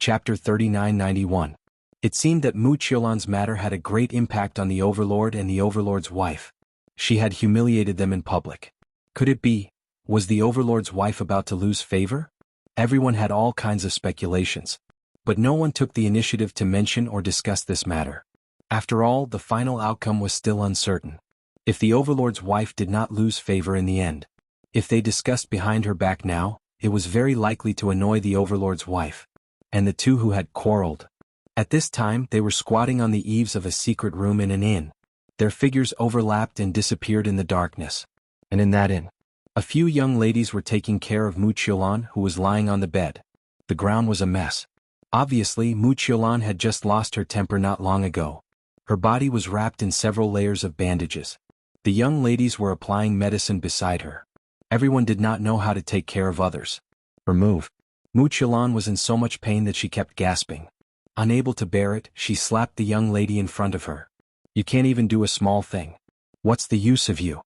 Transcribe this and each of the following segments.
Chapter 3991. It seemed that Wuxialover's matter had a great impact on the Overlord and the Overlord's wife. She had humiliated them in public. Could it be, was the Overlord's wife about to lose favor? Everyone had all kinds of speculations. But no one took the initiative to mention or discuss this matter. After all, the final outcome was still uncertain. If the Overlord's wife did not lose favor in the end, if they discussed behind her back now, it was very likely to annoy the Overlord's wife. And the two who had quarreled. At this time they were squatting on the eaves of a secret room in an inn. Their figures overlapped and disappeared in the darkness. And in that inn, a few young ladies were taking care of Wuxialover, who was lying on the bed. The ground was a mess. Obviously, Wuxialover had just lost her temper not long ago. Her body was wrapped in several layers of bandages. The young ladies were applying medicine beside her. Everyone did not know how to take care of others. Her move. Wuxialover was in so much pain that she kept gasping. Unable to bear it, she slapped the young lady in front of her. You can't even do a small thing. What's the use of you?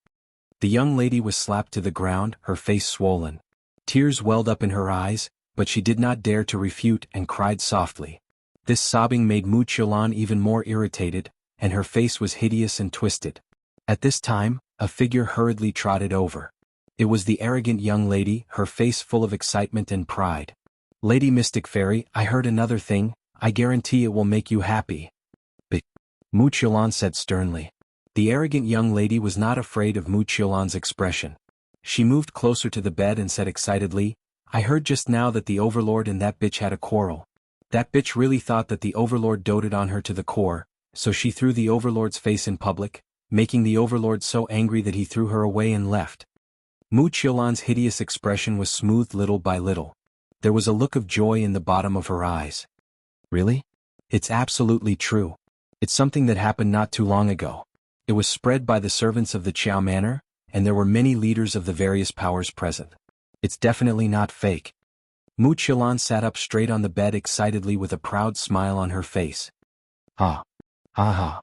The young lady was slapped to the ground, her face swollen. Tears welled up in her eyes, but she did not dare to refute and cried softly. This sobbing made Wuxialover even more irritated, and her face was hideous and twisted. At this time, a figure hurriedly trotted over. It was the arrogant young lady, her face full of excitement and pride. Lady Mystic Fairy, I heard another thing. I guarantee it will make you happy. But Wuxialover said sternly. The arrogant young lady was not afraid of Wuxialover's expression. She moved closer to the bed and said excitedly, I heard just now that the Overlord and that bitch had a quarrel. That bitch really thought that the Overlord doted on her to the core, so she threw the Overlord's face in public, making the Overlord so angry that he threw her away and left. Wuxialover's hideous expression was smoothed little by little. There was a look of joy in the bottom of her eyes. Really? It's absolutely true. It's something that happened not too long ago. It was spread by the servants of the Qiao Manor, and there were many leaders of the various powers present. It's definitely not fake. Wuxialover sat up straight on the bed excitedly with a proud smile on her face. Ha. Ha ha.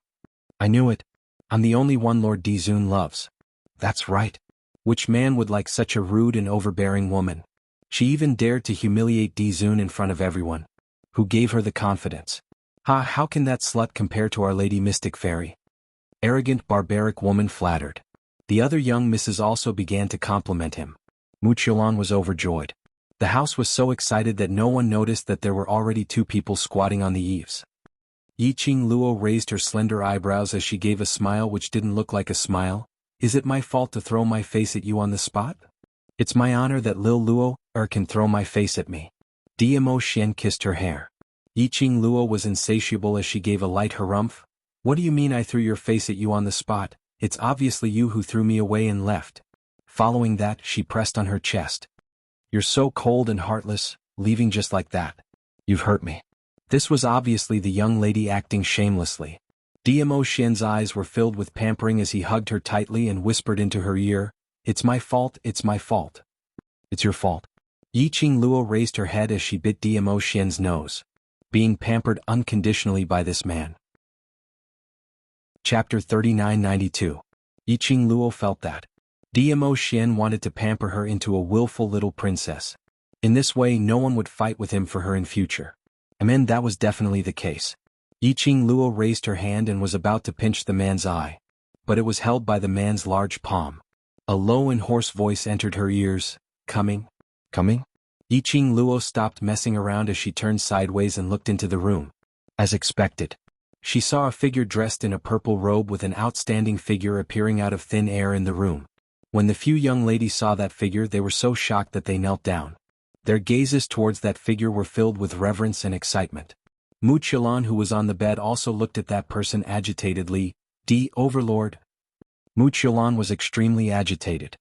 I knew it. I'm the only one Lord Dizun loves. That's right. Which man would like such a rude and overbearing woman? She even dared to humiliate Dizun in front of everyone. Who gave her the confidence? How can that slut compare to Our Lady Mystic Fairy? Arrogant barbaric woman flattered. The other young misses also began to compliment him. Wuxialover was overjoyed. The house was so excited that no one noticed that there were already two people squatting on the eaves. Yiqing Luo raised her slender eyebrows as she gave a smile which didn't look like a smile. Is it my fault to throw my face at you on the spot? It's my honor that Lil Luo can throw my face at me. Dmo Xian kissed her hair. Yiqing Luo was insatiable as she gave a light harumph. What do you mean I threw your face at you on the spot? It's obviously you who threw me away and left. Following that, she pressed on her chest. You're so cold and heartless, leaving just like that. You've hurt me. This was obviously the young lady acting shamelessly. Dmo Xian's eyes were filled with pampering as he hugged her tightly and whispered into her ear, It's my fault, it's my fault. It's your fault. Yiqing Luo raised her head as she bit Dmo Xian's nose. Being pampered unconditionally by this man. Chapter 3992. Yiqing Luo felt that Dmo Xian wanted to pamper her into a willful little princess. In this way no one would fight with him for her in future. That was definitely the case. Yiqing Luo raised her hand and was about to pinch the man's eye. But it was held by the man's large palm. A low and hoarse voice entered her ears. Coming? Yiqing Luo stopped messing around as she turned sideways and looked into the room. As expected. She saw a figure dressed in a purple robe with an outstanding figure appearing out of thin air in the room. When the few young ladies saw that figure they were so shocked that they knelt down. Their gazes towards that figure were filled with reverence and excitement. Wuxialover, who was on the bed, also looked at that person agitatedly. Overlord. Wuxialover was extremely agitated.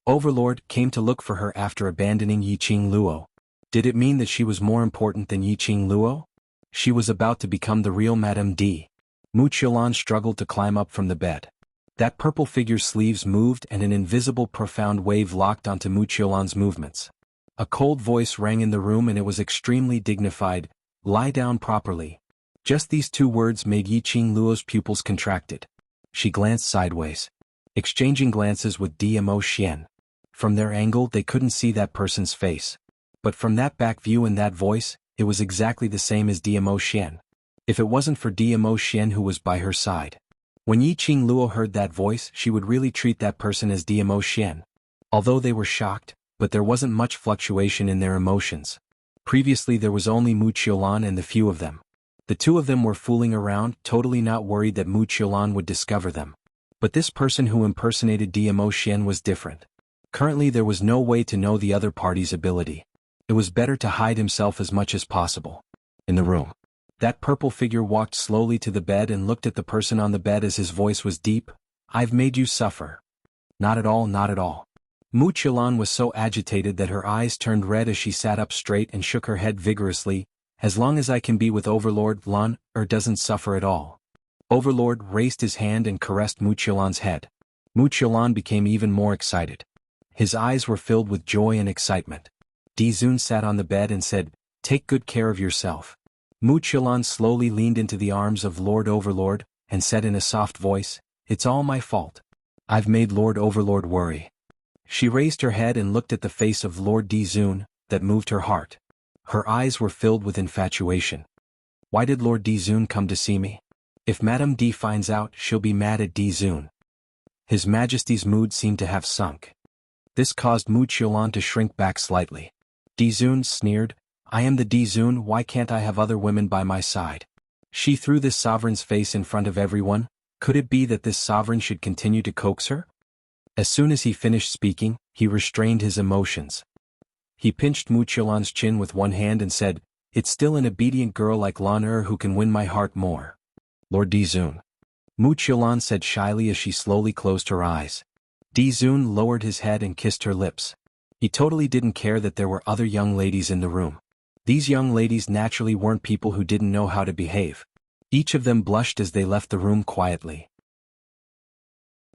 Overlord came to look for her after abandoning Yiqing Luo. Did it mean that she was more important than Yiqing Luo? She was about to become the real Madame D. Wuxialover struggled to climb up from the bed. That purple figure's sleeves moved and an invisible profound wave locked onto Wuxialover's movements. A cold voice rang in the room and it was extremely dignified. Lie down properly. Just these two words made Yiqing Luo's pupils contracted. She glanced sideways, exchanging glances with Dmo Xian. From their angle they couldn't see that person's face. But from that back view and that voice, it was exactly the same as Dmo Xian. If it wasn't for Dmo Xian who was by her side. When Yiqing Luo heard that voice, she would really treat that person as Dmo Xian. Although they were shocked, but there wasn't much fluctuation in their emotions. Previously there was only Wuxialover and the few of them. The two of them were fooling around, totally not worried that Wuxialover would discover them. But this person who impersonated Dmo Xian was different. Currently there was no way to know the other party's ability. It was better to hide himself as much as possible. In the room. That purple figure walked slowly to the bed and looked at the person on the bed as his voice was deep. "I've made you suffer." "Not at all, not at all." Wuxialover was so agitated that her eyes turned red as she sat up straight and shook her head vigorously. "As long as I can be with Overlord, Lan doesn't suffer at all." Overlord raised his hand and caressed Wuxialover's head. Wuxialover became even more excited. His eyes were filled with joy and excitement. Dizun sat on the bed and said, "Take good care of yourself." Wuxialover slowly leaned into the arms of Lord Overlord, and said in a soft voice, "It's all my fault. I've made Lord Overlord worry." She raised her head and looked at the face of Lord Dizun, that moved her heart. Her eyes were filled with infatuation. "Why did Lord Dizun come to see me? If Madame D finds out, she'll be mad at Dizun." His Majesty's mood seemed to have sunk. This caused Wuxialover to shrink back slightly. Dizun sneered, "I am the Dizun, why can't I have other women by my side?" She threw this sovereign's face in front of everyone. Could it be that this sovereign should continue to coax her? As soon as he finished speaking, he restrained his emotions. He pinched Wuxialover's chin with one hand and said, "It's still an obedient girl like Lan who can win my heart more." "Lord Dizun," Wuxialover said shyly as she slowly closed her eyes. Dizun lowered his head and kissed her lips. He totally didn't care that there were other young ladies in the room. These young ladies naturally weren't people who didn't know how to behave. Each of them blushed as they left the room quietly.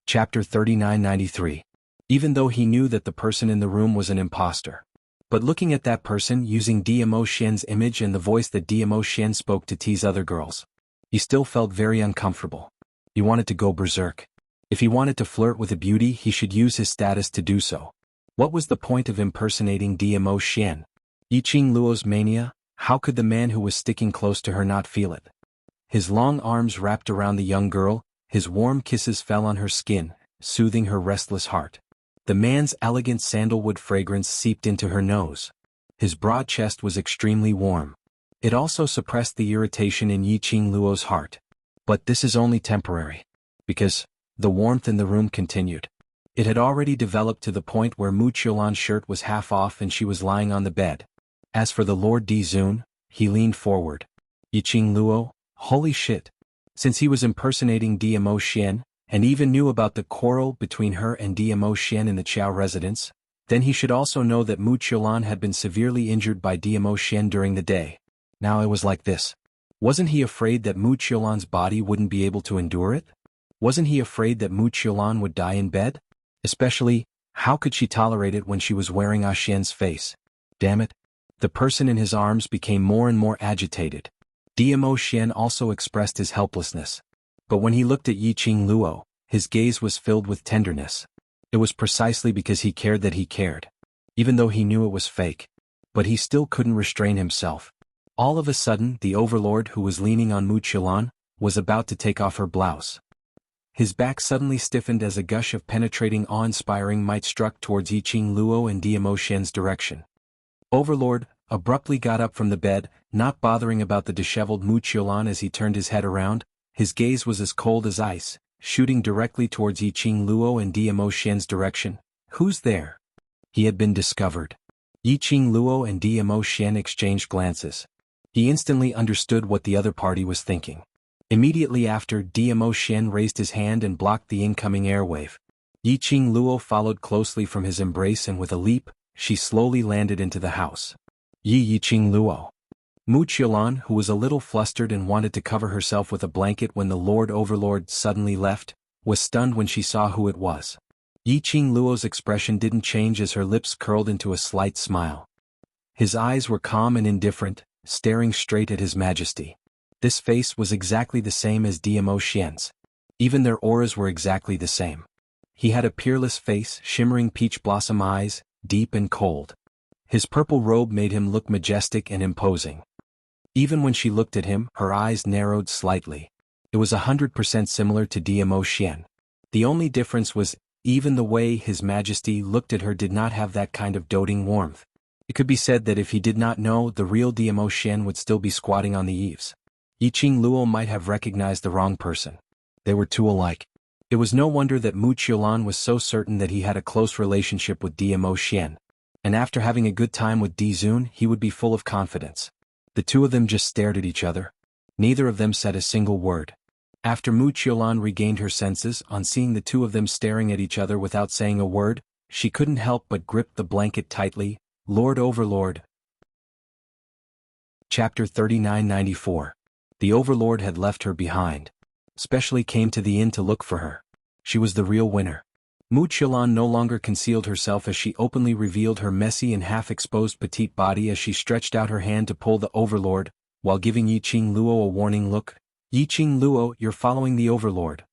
Chapter 3993. Even though he knew that the person in the room was an imposter. But looking at that person using Dmo Xian's image and the voice that Dmo Xian spoke to tease other girls, he still felt very uncomfortable. He wanted to go berserk. If he wanted to flirt with a beauty, he should use his status to do so. What was the point of impersonating Dmo Xian? Yiqing Luo's mania? How could the man who was sticking close to her not feel it? His long arms wrapped around the young girl, his warm kisses fell on her skin, soothing her restless heart. The man's elegant sandalwood fragrance seeped into her nose. His broad chest was extremely warm. It also suppressed the irritation in Yiqing Luo's heart. But this is only temporary. Because the warmth in the room continued. It had already developed to the point where Wuxialover's shirt was half off and she was lying on the bed. As for the Lord Dizun, he leaned forward. "Yiqing Luo, holy shit." Since he was impersonating Dmo Xian, and even knew about the quarrel between her and Dmo Xian in the Qiao residence, then he should also know that Wuxialover had been severely injured by Dmo Xian during the day. Now it was like this. Wasn't he afraid that Wuxialover's body wouldn't be able to endure it? Wasn't he afraid that Wuxialover would die in bed? Especially, how could she tolerate it when she was wearing Xian's face? Damn it. The person in his arms became more and more agitated. Dmo Xian also expressed his helplessness. But when he looked at Yiqing Luo, his gaze was filled with tenderness. It was precisely because he cared that he cared. Even though he knew it was fake. But he still couldn't restrain himself. All of a sudden, the overlord who was leaning on Wuxialover was about to take off her blouse. His back suddenly stiffened as a gush of penetrating awe-inspiring might struck towards Yiqing Luo and Dmo Xian's direction. Overlord abruptly got up from the bed, not bothering about the disheveled Wuxialover as he turned his head around. His gaze was as cold as ice, shooting directly towards Yiqing Luo and Dmo Xian's direction. "Who's there?" He had been discovered. Yiqing Luo and Dmo Xian exchanged glances. He instantly understood what the other party was thinking. Immediately after, Dmo Xian raised his hand and blocked the incoming airwave. Yiqing Luo followed closely from his embrace and with a leap, she slowly landed into the house. Yiqing Luo. Wuxialover, who was a little flustered and wanted to cover herself with a blanket when the Lord Overlord suddenly left, was stunned when she saw who it was. Yiqing Luo's expression didn't change as her lips curled into a slight smile. His eyes were calm and indifferent, staring straight at His Majesty. This face was exactly the same as Dmo Xian's. Even their auras were exactly the same. He had a peerless face, shimmering peach blossom eyes, deep and cold. His purple robe made him look majestic and imposing. Even when she looked at him, her eyes narrowed slightly. It was 100% similar to Dmo Xian. The only difference was, even the way His Majesty looked at her did not have that kind of doting warmth. It could be said that if he did not know, the real Dmo Xian would still be squatting on the eaves. Yiqing Luo might have recognized the wrong person. They were too alike. It was no wonder that Mu Qiulan was so certain that he had a close relationship with Dmo Xian. And after having a good time with Di Zun, he would be full of confidence. The two of them just stared at each other. Neither of them said a single word. After Mu Qiulan regained her senses, on seeing the two of them staring at each other without saying a word, she couldn't help but grip the blanket tightly. Lord Overlord. Chapter 3994. The Overlord had left her behind. Specially came to the inn to look for her. She was the real winner. Mu Qiulan no longer concealed herself as she openly revealed her messy and half-exposed petite body as she stretched out her hand to pull the Overlord, while giving Yiqing Luo a warning look. Yiqing Luo, you're following the Overlord.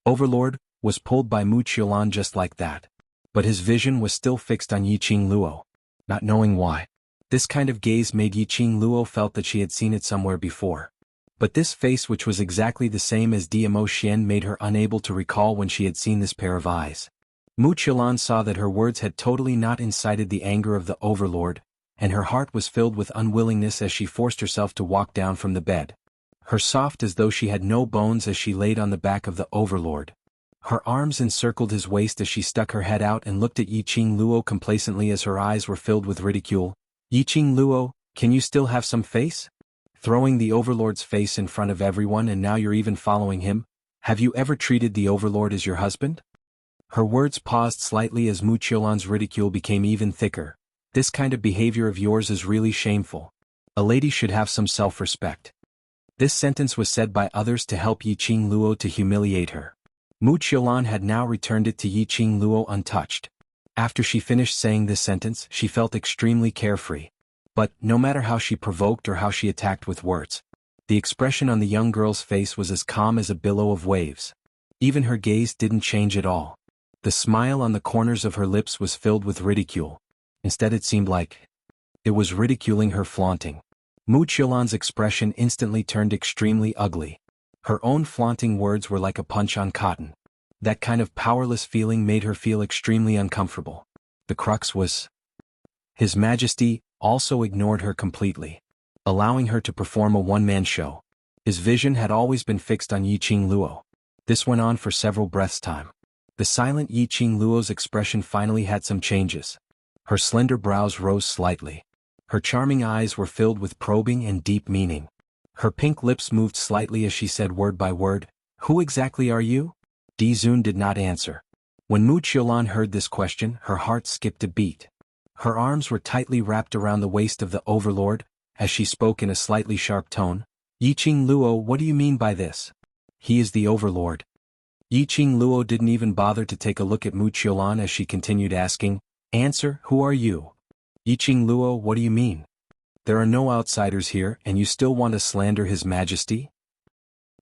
Overlord was pulled by Mu Qiulan just like that. But his vision was still fixed on Yiqing Luo. Not knowing why. This kind of gaze made Yiqing Luo felt that she had seen it somewhere before. But this face, which was exactly the same as Dmo Xian, made her unable to recall when she had seen this pair of eyes. Mu Qiulan saw that her words had totally not incited the anger of the Overlord, and her heart was filled with unwillingness as she forced herself to walk down from the bed. Her soft as though she had no bones as she laid on the back of the Overlord. Her arms encircled his waist as she stuck her head out and looked at Yiqing Luo complacently as her eyes were filled with ridicule. Yiqing Luo, can you still have some face? Throwing the Overlord's face in front of everyone, and now you're even following him? Have you ever treated the Overlord as your husband? Her words paused slightly as Mu Qiulan's ridicule became even thicker. This kind of behavior of yours is really shameful. A lady should have some self-respect. This sentence was said by others to help Yiqing Luo to humiliate her. Mu Qiulan had now returned it to Yiqing Luo untouched. After she finished saying this sentence, she felt extremely carefree. But, no matter how she provoked or how she attacked with words, the expression on the young girl's face was as calm as a billow of waves. Even her gaze didn't change at all. The smile on the corners of her lips was filled with ridicule. Instead, it seemed like it was ridiculing her flaunting. Mu Qiulan's expression instantly turned extremely ugly. Her own flaunting words were like a punch on cotton. That kind of powerless feeling made her feel extremely uncomfortable. The crux was, His Majesty also ignored her completely, allowing her to perform a one-man show. His vision had always been fixed on Yiqing Luo. This went on for several breaths' time. The silent Yiqing Luo's expression finally had some changes. Her slender brows rose slightly. Her charming eyes were filled with probing and deep meaning. Her pink lips moved slightly as she said word by word, Who exactly are you? Di Zun did not answer. When Mu Qiulan heard this question, her heart skipped a beat. Her arms were tightly wrapped around the waist of the Overlord, as she spoke in a slightly sharp tone. Yiqing Luo, what do you mean by this? He is the Overlord. Yiqing Luo didn't even bother to take a look at Mu Qiulan as she continued asking, Answer, who are you? Yiqing Luo, what do you mean? There are no outsiders here, and you still want to slander His Majesty?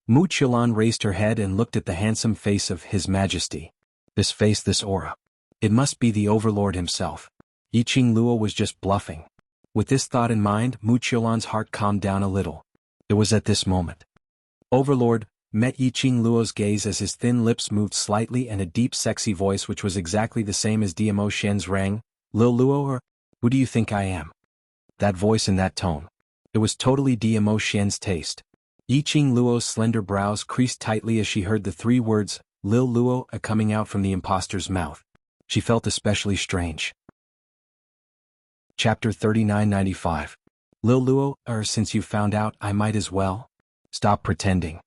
Mu Qiulan raised her head and looked at the handsome face of His Majesty. This face, this aura. It must be the Overlord himself. Yiqing Luo was just bluffing. With this thought in mind, Mu Qiulan's heart calmed down a little. It was at this moment. Overlord met Yiqing Luo's gaze as his thin lips moved slightly and a deep sexy voice which was exactly the same as Dmo Xian's rang, Lil Luo, or who do you think I am? That voice and that tone. It was totally Dmo Xian's taste. Yiqing Luo's slender brows creased tightly as she heard the three words, Lil Luo, coming out from the imposter's mouth. She felt especially strange. Chapter 3995. Lil Luo, since you found out, I might as well. Stop pretending.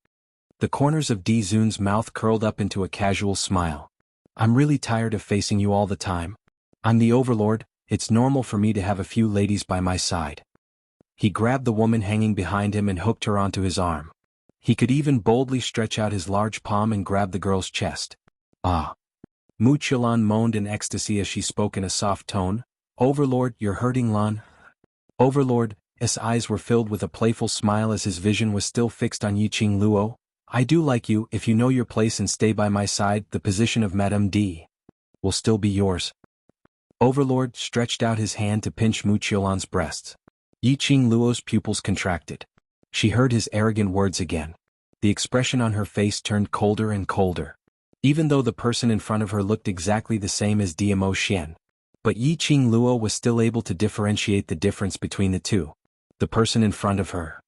The corners of Di Zun's mouth curled up into a casual smile. I'm really tired of facing you all the time. I'm the Overlord, it's normal for me to have a few ladies by my side. He grabbed the woman hanging behind him and hooked her onto his arm. He could even boldly stretch out his large palm and grab the girl's chest. Ah. Mu Qiulan moaned in ecstasy as she spoke in a soft tone. Overlord, you're hurting Lan. Overlord, his eyes were filled with a playful smile as his vision was still fixed on Yiqing Luo. I do like you. If you know your place and stay by my side, the position of Madame D will still be yours. Overlord stretched out his hand to pinch Mu Qiulan's breasts. Yiqing Luo's pupils contracted. She heard his arrogant words again. The expression on her face turned colder and colder. Even though the person in front of her looked exactly the same as Dmo Xian. But Yi Qing Luo was still able to differentiate the difference between the two. The person in front of her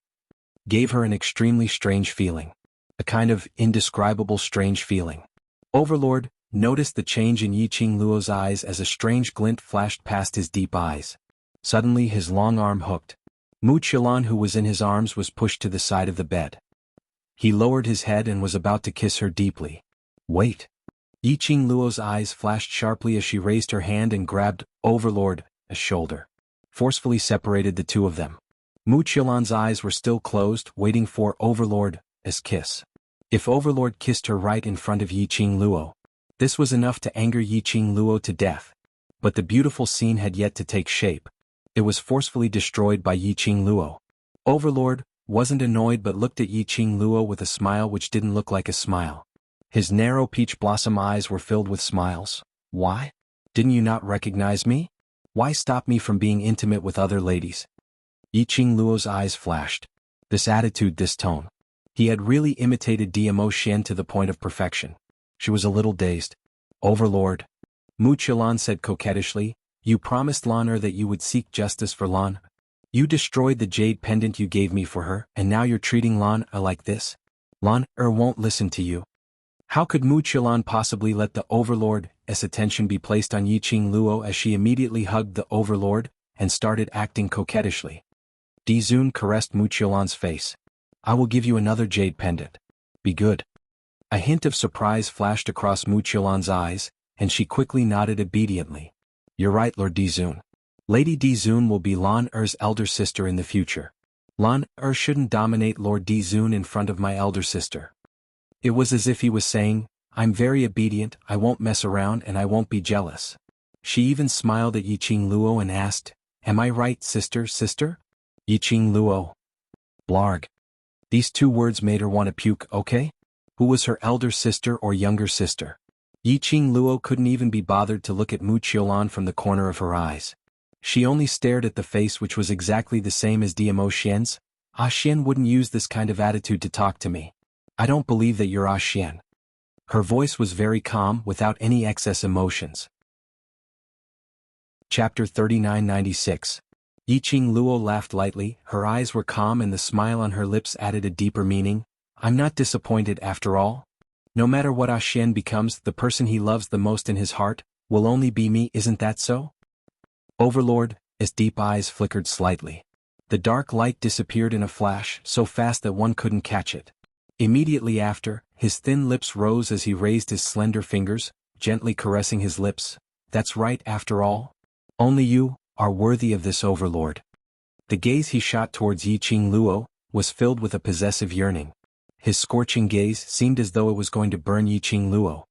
gave her an extremely strange feeling. A kind of indescribable strange feeling. Overlord noticed the change in Yi Qing Luo's eyes as a strange glint flashed past his deep eyes. Suddenly his long arm hooked. Wuxialover, who was in his arms, was pushed to the side of the bed. He lowered his head and was about to kiss her deeply. Wait. Yi Qing Luo's eyes flashed sharply as she raised her hand and grabbed Overlord's shoulder. Forcefully separated the two of them. Wuxialover's eyes were still closed, waiting for Overlord's kiss. If Overlord kissed her right in front of Yi Qing Luo, this was enough to anger Yi Qing Luo to death. But the beautiful scene had yet to take shape. It was forcefully destroyed by Yi Qing Luo. Overlord wasn't annoyed but looked at Yi Qing Luo with a smile which didn't look like a smile. His narrow peach blossom eyes were filled with smiles. Why? Didn't you not recognize me? Why stop me from being intimate with other ladies? Yi Qing Luo's eyes flashed. This attitude, this tone. He had really imitated Dmo Xian to the point of perfection. She was a little dazed. Overlord. Wuxialover said coquettishly, you promised Lan that you would seek justice for Lan. You destroyed the jade pendant you gave me for her, and now you're treating Lan like this? Lan won't listen to you. How could Wuxialover possibly let the Overlord's attention be placed on Yi Qing Luo as she immediately hugged the Overlord and started acting coquettishly? Dizun caressed Wuxialover's face. I will give you another jade pendant. Be good. A hint of surprise flashed across Wuxialover's eyes, and she quickly nodded obediently. You're right, Lord Dizun. Lady Dizun will be Lan-er's elder sister in the future. Lan-er shouldn't dominate Lord Dizun in front of my elder sister. It was as if he was saying, I'm very obedient, I won't mess around and I won't be jealous. She even smiled at Yi Qing Luo and asked, Am I right, sister? Yi Qing Luo. Blarg. These two words made her want to puke, okay? Who was her elder sister or younger sister? Yi Qing Luo couldn't even be bothered to look at Wuxialover from the corner of her eyes. She only stared at the face which was exactly the same as Dmo Xian's. Xian wouldn't use this kind of attitude to talk to me. I don't believe that you're Xian. Her voice was very calm, without any excess emotions. Chapter 3996. Yi Qing Luo laughed lightly, her eyes were calm and the smile on her lips added a deeper meaning. I'm not disappointed after all. No matter what Xian becomes, the person he loves the most in his heart will only be me, isn't that so? Overlord's deep eyes flickered slightly. The dark light disappeared in a flash, so fast that one couldn't catch it. Immediately after, his thin lips rose as he raised his slender fingers, gently caressing his lips. That's right, after all. Only you are worthy of this, Overlord. The gaze he shot towards Yi Qing Luo was filled with a possessive yearning. His scorching gaze seemed as though it was going to burn Yi Qing Luo.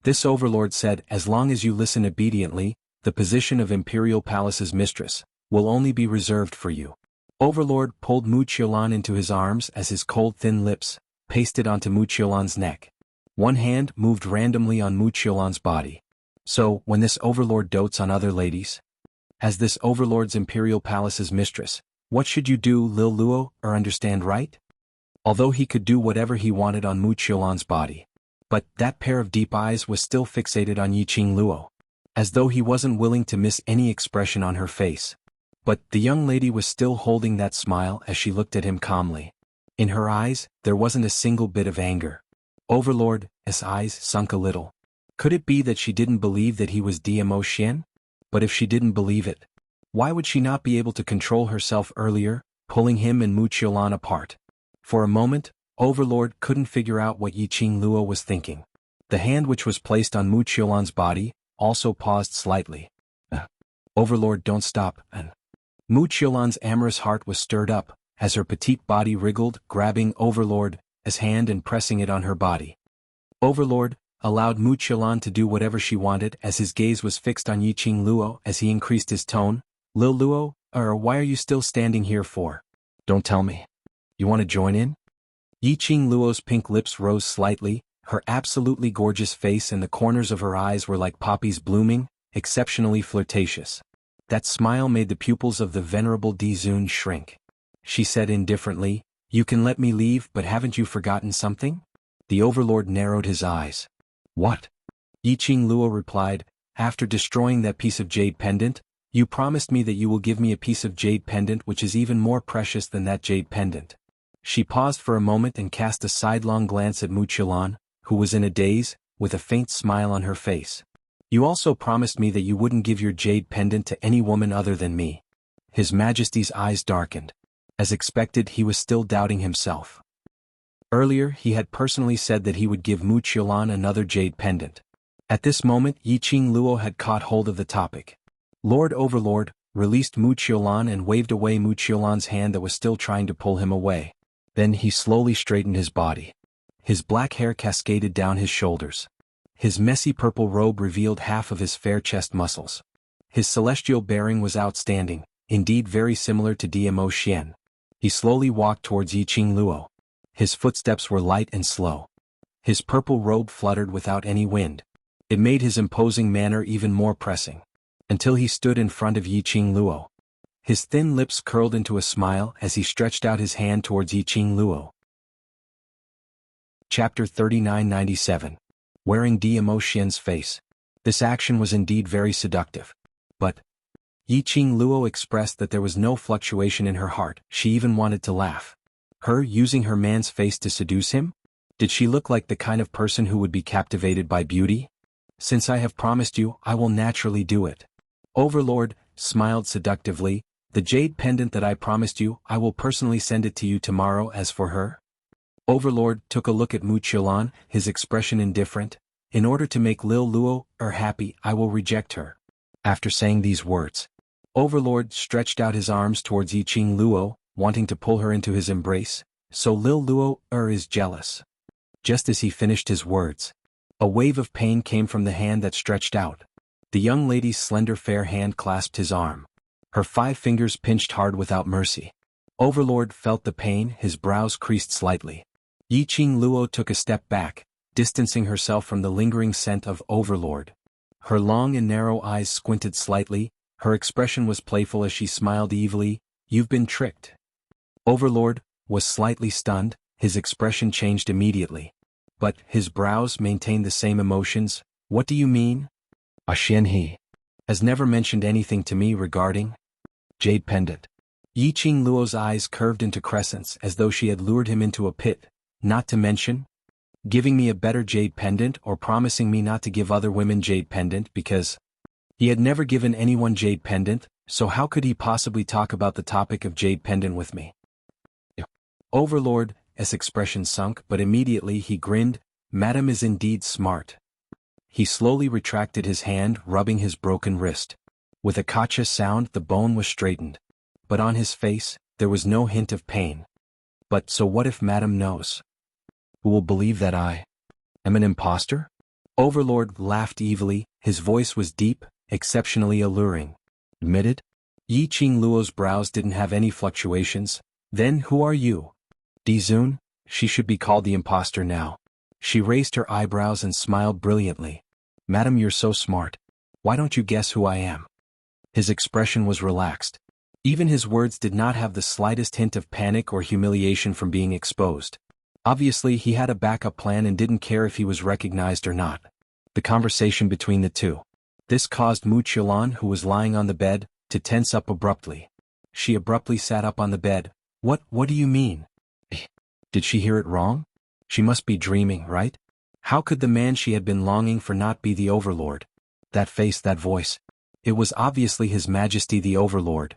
This Overlord said, as long as you listen obediently, the position of Imperial Palace's mistress will only be reserved for you. Overlord pulled Wuxialover into his arms as his cold thin lips pasted onto Wuxialover's neck. One hand moved randomly on Wuxialover's body. So, when this Overlord dotes on other ladies, as this Overlord's Imperial Palace's mistress, what should you do, Lil Luo, or understand right? Although he could do whatever he wanted on Wuxialover's body. But that pair of deep eyes was still fixated on Yi Qing Luo. As though he wasn't willing to miss any expression on her face. But the young lady was still holding that smile as she looked at him calmly. In her eyes, there wasn't a single bit of anger. Overlord's eyes sunk a little. Could it be that she didn't believe that he was Dmo Xian? But if she didn't believe it, why would she not be able to control herself earlier, pulling him and Wuxialover apart? For a moment, Overlord couldn't figure out what Yi Qing Luo was thinking. The hand which was placed on Wuxialover's body also paused slightly. Overlord, don't stop. Wuxialover's amorous heart was stirred up, as her petite body wriggled, grabbing Overlord's hand and pressing it on her body. Overlord allowed Wuxialover to do whatever she wanted as his gaze was fixed on Yi Qing Luo as he increased his tone. Lil Luo, why are you still standing here for? Don't tell me. You want to join in? Yi Qing Luo's pink lips rose slightly, her absolutely gorgeous face and the corners of her eyes were like poppies blooming, exceptionally flirtatious. That smile made the pupils of the venerable Dizun shrink. She said indifferently, You can let me leave, but haven't you forgotten something? The overlord narrowed his eyes. What? Xianxia replied, after destroying that piece of jade pendant, you promised me that you will give me a piece of jade pendant which is even more precious than that jade pendant. She paused for a moment and cast a sidelong glance at Wuxialon, who was in a daze, with a faint smile on her face. You also promised me that you wouldn't give your jade pendant to any woman other than me. His Majesty's eyes darkened. As expected, he was still doubting himself. Earlier, he had personally said that he would give Wuxialon another jade pendant. At this moment, Xianxia had caught hold of the topic. Lord Overlord released Wuxialon and waved away Wuxialon's hand that was still trying to pull him away. Then he slowly straightened his body. His black hair cascaded down his shoulders. His messy purple robe revealed half of his fair chest muscles. His celestial bearing was outstanding, indeed very similar to Dmo Xian. He slowly walked towards Xianxia. His footsteps were light and slow. His purple robe fluttered without any wind. It made his imposing manner even more pressing. Until he stood in front of Xianxia. His thin lips curled into a smile as he stretched out his hand towards Xianxia. Chapter 3997. Wearing Dmo Xian's face. This action was indeed very seductive. But Xianxia expressed that there was no fluctuation in her heart. She even wanted to laugh. Her using her man's face to seduce him? Did she look like the kind of person who would be captivated by beauty? Since I have promised you, I will naturally do it. Overlord smiled seductively. The jade pendant that I promised you, I will personally send it to you tomorrow. As for her? Overlord took a look at Wuxialon, his expression indifferent. In order to make Lil Luo happy, I will reject her. After saying these words, Overlord stretched out his arms towards Xianxia, wanting to pull her into his embrace. So Lil Luo is jealous. Just as he finished his words, a wave of pain came from the hand that stretched out. The young lady's slender fair hand clasped his arm. Her 5 fingers pinched hard without mercy. Overlord felt the pain, his brows creased slightly. Xianxia took a step back, distancing herself from the lingering scent of Overlord. Her long and narrow eyes squinted slightly, her expression was playful as she smiled evilly. You've been tricked. Overlord was slightly stunned, his expression changed immediately. But his brows maintained the same emotions. What do you mean? Xianhe has never mentioned anything to me regarding jade pendant. Xianxia's eyes curved into crescents as though she had lured him into a pit, not to mention giving me a better jade pendant or promising me not to give other women jade pendant because he had never given anyone jade pendant, so how could he possibly talk about the topic of jade pendant with me? Overlord's expression sunk, but immediately he grinned. Madam is indeed smart. He slowly retracted his hand, rubbing his broken wrist. With a kacha sound, the bone was straightened. But on his face, there was no hint of pain. But so what if Madam knows? Who will believe that I am an impostor? Overlord laughed evilly, his voice was deep, exceptionally alluring. Admitted? Xianxia's brows didn't have any fluctuations. Then who are you? Dizun? She should be called the impostor now. She raised her eyebrows and smiled brilliantly. Madam, you're so smart. Why don't you guess who I am? His expression was relaxed. Even his words did not have the slightest hint of panic or humiliation from being exposed. Obviously, he had a backup plan and didn't care if he was recognized or not. The conversation between the two. This caused Wuxialon, who was lying on the bed, to tense up abruptly. She abruptly sat up on the bed. What do you mean? Did she hear it wrong? She must be dreaming, right? How could the man she had been longing for not be the Overlord? That face, that voice. It was obviously His Majesty the Overlord.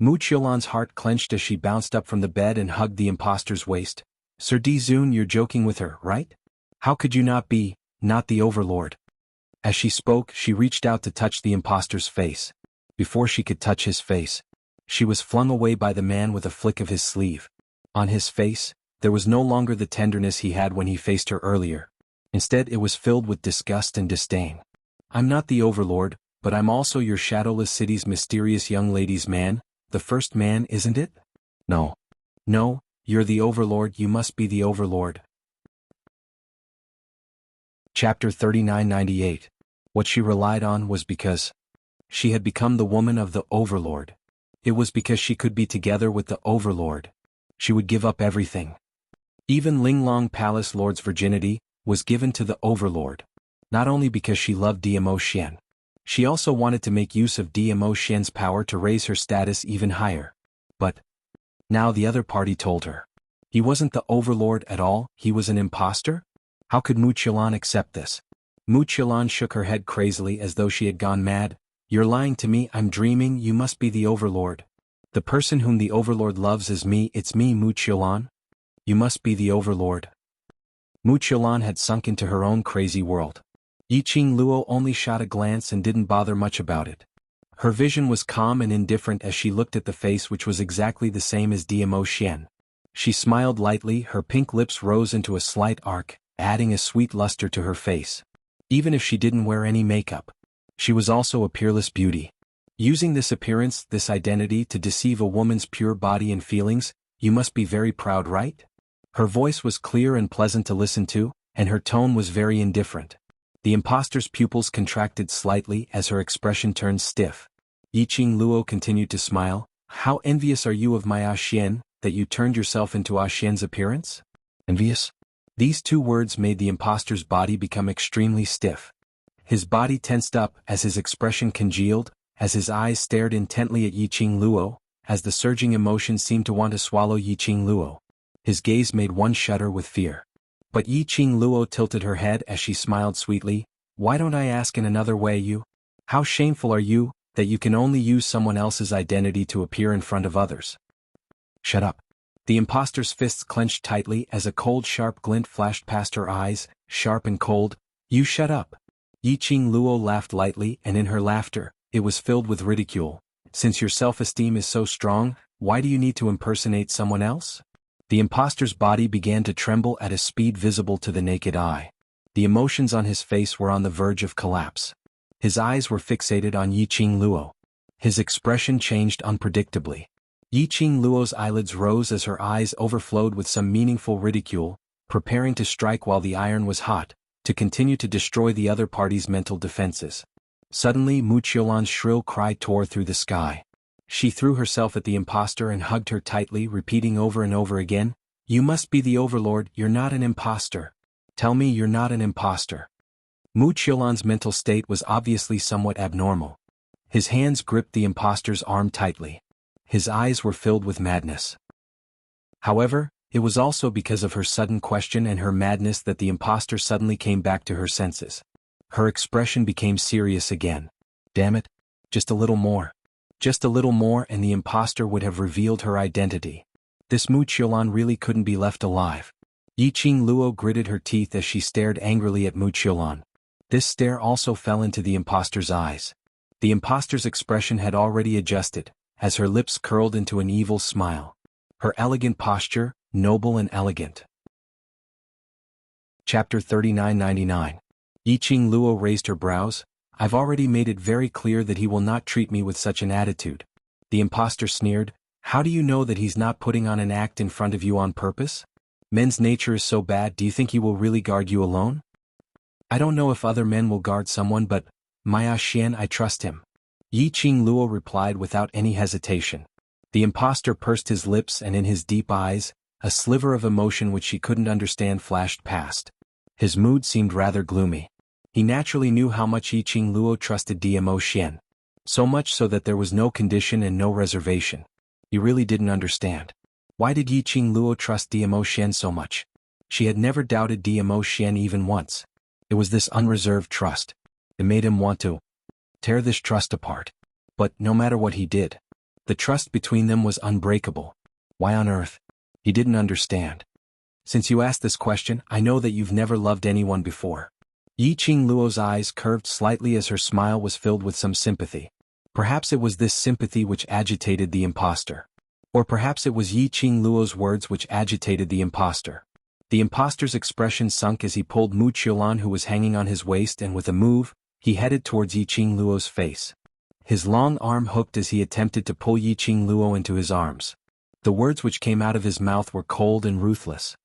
Wuxialon's heart clenched as she bounced up from the bed and hugged the impostor's waist. Sir Dizun, you're joking with her, right? How could you not the Overlord? As she spoke, she reached out to touch the impostor's face. Before she could touch his face, she was flung away by the man with a flick of his sleeve. On his face, there was no longer the tenderness he had when he faced her earlier. Instead, it was filled with disgust and disdain. I'm not the Overlord, but I'm also your Shadowless City's mysterious young lady's man, the first man, isn't it? No. No, you're the Overlord, you must be the Overlord. Chapter 3998. What she relied on was because she had become the woman of the Overlord. It was because she could be together with the Overlord. She would give up everything. Even Linglong Palace Lord's virginity was given to the Overlord. Not only because she loved Dmo Xian. She also wanted to make use of Dmo Xian's power to raise her status even higher. But now the other party told her. He wasn't the Overlord at all, he was an imposter? How could Wuxialon accept this? Wuxialon shook her head crazily as though she had gone mad. You're lying to me, I'm dreaming, you must be the Overlord. The person whom the Overlord loves is me, it's me, Wuxialon. You must be the Overlord. Wuxialon had sunk into her own crazy world. Yiqing Luo only shot a glance and didn't bother much about it. Her vision was calm and indifferent as she looked at the face which was exactly the same as Dmo Xian. She smiled lightly, her pink lips rose into a slight arc, adding a sweet luster to her face. Even if she didn't wear any makeup, she was also a peerless beauty. Using this appearance, this identity to deceive a woman's pure body and feelings, you must be very proud, right? Her voice was clear and pleasant to listen to, and her tone was very indifferent. The imposter's pupils contracted slightly as her expression turned stiff. Yiqing Luo continued to smile. How envious are you of my Xian, that you turned yourself into Xian's appearance? Envious? These two words made the imposter's body become extremely stiff. His body tensed up as his expression congealed, as his eyes stared intently at Yiqing Luo, as the surging emotion seemed to want to swallow Yiqing Luo. His gaze made one shudder with fear. But Yiqing Luo tilted her head as she smiled sweetly. Why don't I ask in another way, you? How shameful are you, that you can only use someone else's identity to appear in front of others? Shut up. The imposter's fists clenched tightly as a cold sharp glint flashed past her eyes, sharp and cold. You shut up. Yiqing Luo laughed lightly, and in her laughter, it was filled with ridicule. Since your self-esteem is so strong, why do you need to impersonate someone else? The imposter's body began to tremble at a speed visible to the naked eye. The emotions on his face were on the verge of collapse. His eyes were fixated on Yiqing Luo. His expression changed unpredictably. Yiqing Luo's eyelids rose as her eyes overflowed with some meaningful ridicule, preparing to strike while the iron was hot, to continue to destroy the other party's mental defenses. Suddenly Wuxialon's shrill cry tore through the sky. She threw herself at the imposter and hugged her tightly, repeating over and over again, You must be the Overlord, you're not an imposter. Tell me you're not an imposter. Wuxialon's mental state was obviously somewhat abnormal. His hands gripped the imposter's arm tightly. His eyes were filled with madness. However, it was also because of her sudden question and her madness that the imposter suddenly came back to her senses. Her expression became serious again. Damn it. Just a little more. Just a little more and the imposter would have revealed her identity. This Wuxialon really couldn't be left alive. Yiqing Luo gritted her teeth as she stared angrily at Wuxialon. This stare also fell into the imposter's eyes. The imposter's expression had already adjusted, as her lips curled into an evil smile. Her elegant posture, noble and elegant. Chapter 3999. Yiqing Luo raised her brows. I've already made it very clear that he will not treat me with such an attitude. The imposter sneered. How do you know that he's not putting on an act in front of you on purpose? Men's nature is so bad, do you think he will really guard you alone? I don't know if other men will guard someone, but my Xian, I trust him. Yiqing Luo replied without any hesitation. The imposter pursed his lips and in his deep eyes, a sliver of emotion which she couldn't understand flashed past. His mood seemed rather gloomy. He naturally knew how much Yiqing Luo trusted Dmo Xian. So much so that there was no condition and no reservation. He really didn't understand. Why did Yiqing Luo trust Dmo Xian so much? She had never doubted Dmo Xian even once. It was this unreserved trust. It made him want to tear this trust apart. But no matter what he did, the trust between them was unbreakable. Why on earth? He didn't understand. Since you asked this question, I know that you've never loved anyone before. Yiqing Luo's eyes curved slightly as her smile was filled with some sympathy. Perhaps it was this sympathy which agitated the imposter. Or perhaps it was Yiqing Luo's words which agitated the imposter. The imposter's expression sunk as he pulled Wuxialon who was hanging on his waist and with a move, he headed towards Yiqing Luo's face. His long arm hooked as he attempted to pull Yiqing Luo into his arms. The words which came out of his mouth were cold and ruthless.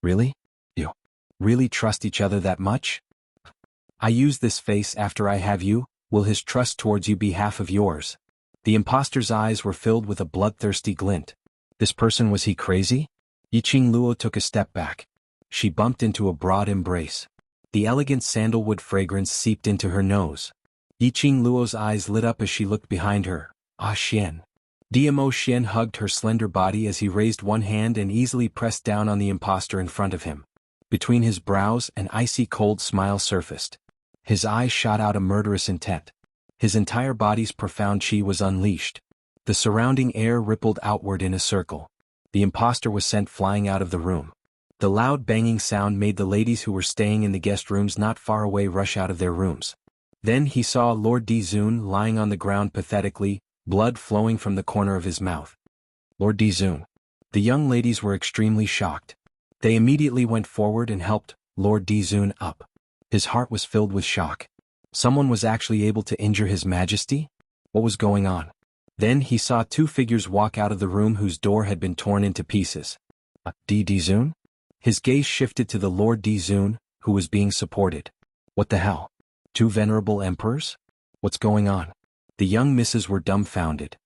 Really? You really trust each other that much? I use this face after I have you, will his trust towards you be half of yours? The imposter's eyes were filled with a bloodthirsty glint. This person, was he crazy? Yiqing Luo took a step back. She bumped into a broad embrace. The elegant sandalwood fragrance seeped into her nose. Yiqing Luo's eyes lit up as she looked behind her. Ah, Xian. Diamo Xian hugged her slender body as he raised one hand and easily pressed down on the impostor in front of him. Between his brows, an icy cold smile surfaced. His eyes shot out a murderous intent. His entire body's profound chi was unleashed. The surrounding air rippled outward in a circle. The impostor was sent flying out of the room. The loud banging sound made the ladies who were staying in the guest rooms not far away rush out of their rooms. Then he saw Lord Dizun lying on the ground pathetically, blood flowing from the corner of his mouth. Lord Dizun. The young ladies were extremely shocked. They immediately went forward and helped Lord Dizun up. His heart was filled with shock. Someone was actually able to injure His Majesty? What was going on? Then he saw two figures walk out of the room whose door had been torn into pieces. Dizun? His gaze shifted to the Lord Dizun, who was being supported. What the hell? Two venerable emperors? What's going on? The young misses were dumbfounded.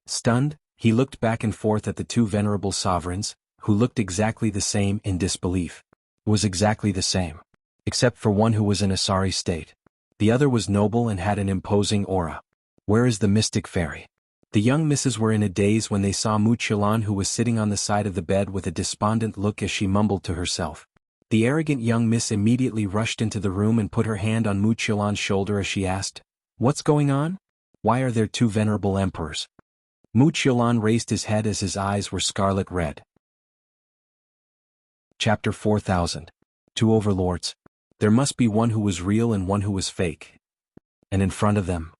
Stunned, he looked back and forth at the two venerable sovereigns, who looked exactly the same in disbelief. It was exactly the same. Except for one who was in a sorry state. The other was noble and had an imposing aura. Where is the mystic fairy? The young misses were in a daze when they saw Wuxialover, who was sitting on the side of the bed with a despondent look as she mumbled to herself. The arrogant young miss immediately rushed into the room and put her hand on Wuxialover's shoulder as she asked, "What's going on? Why are there two venerable emperors?" Wuxialover raised his head as his eyes were scarlet red. Chapter 4000. Two overlords. There must be one who was real and one who was fake. And in front of them,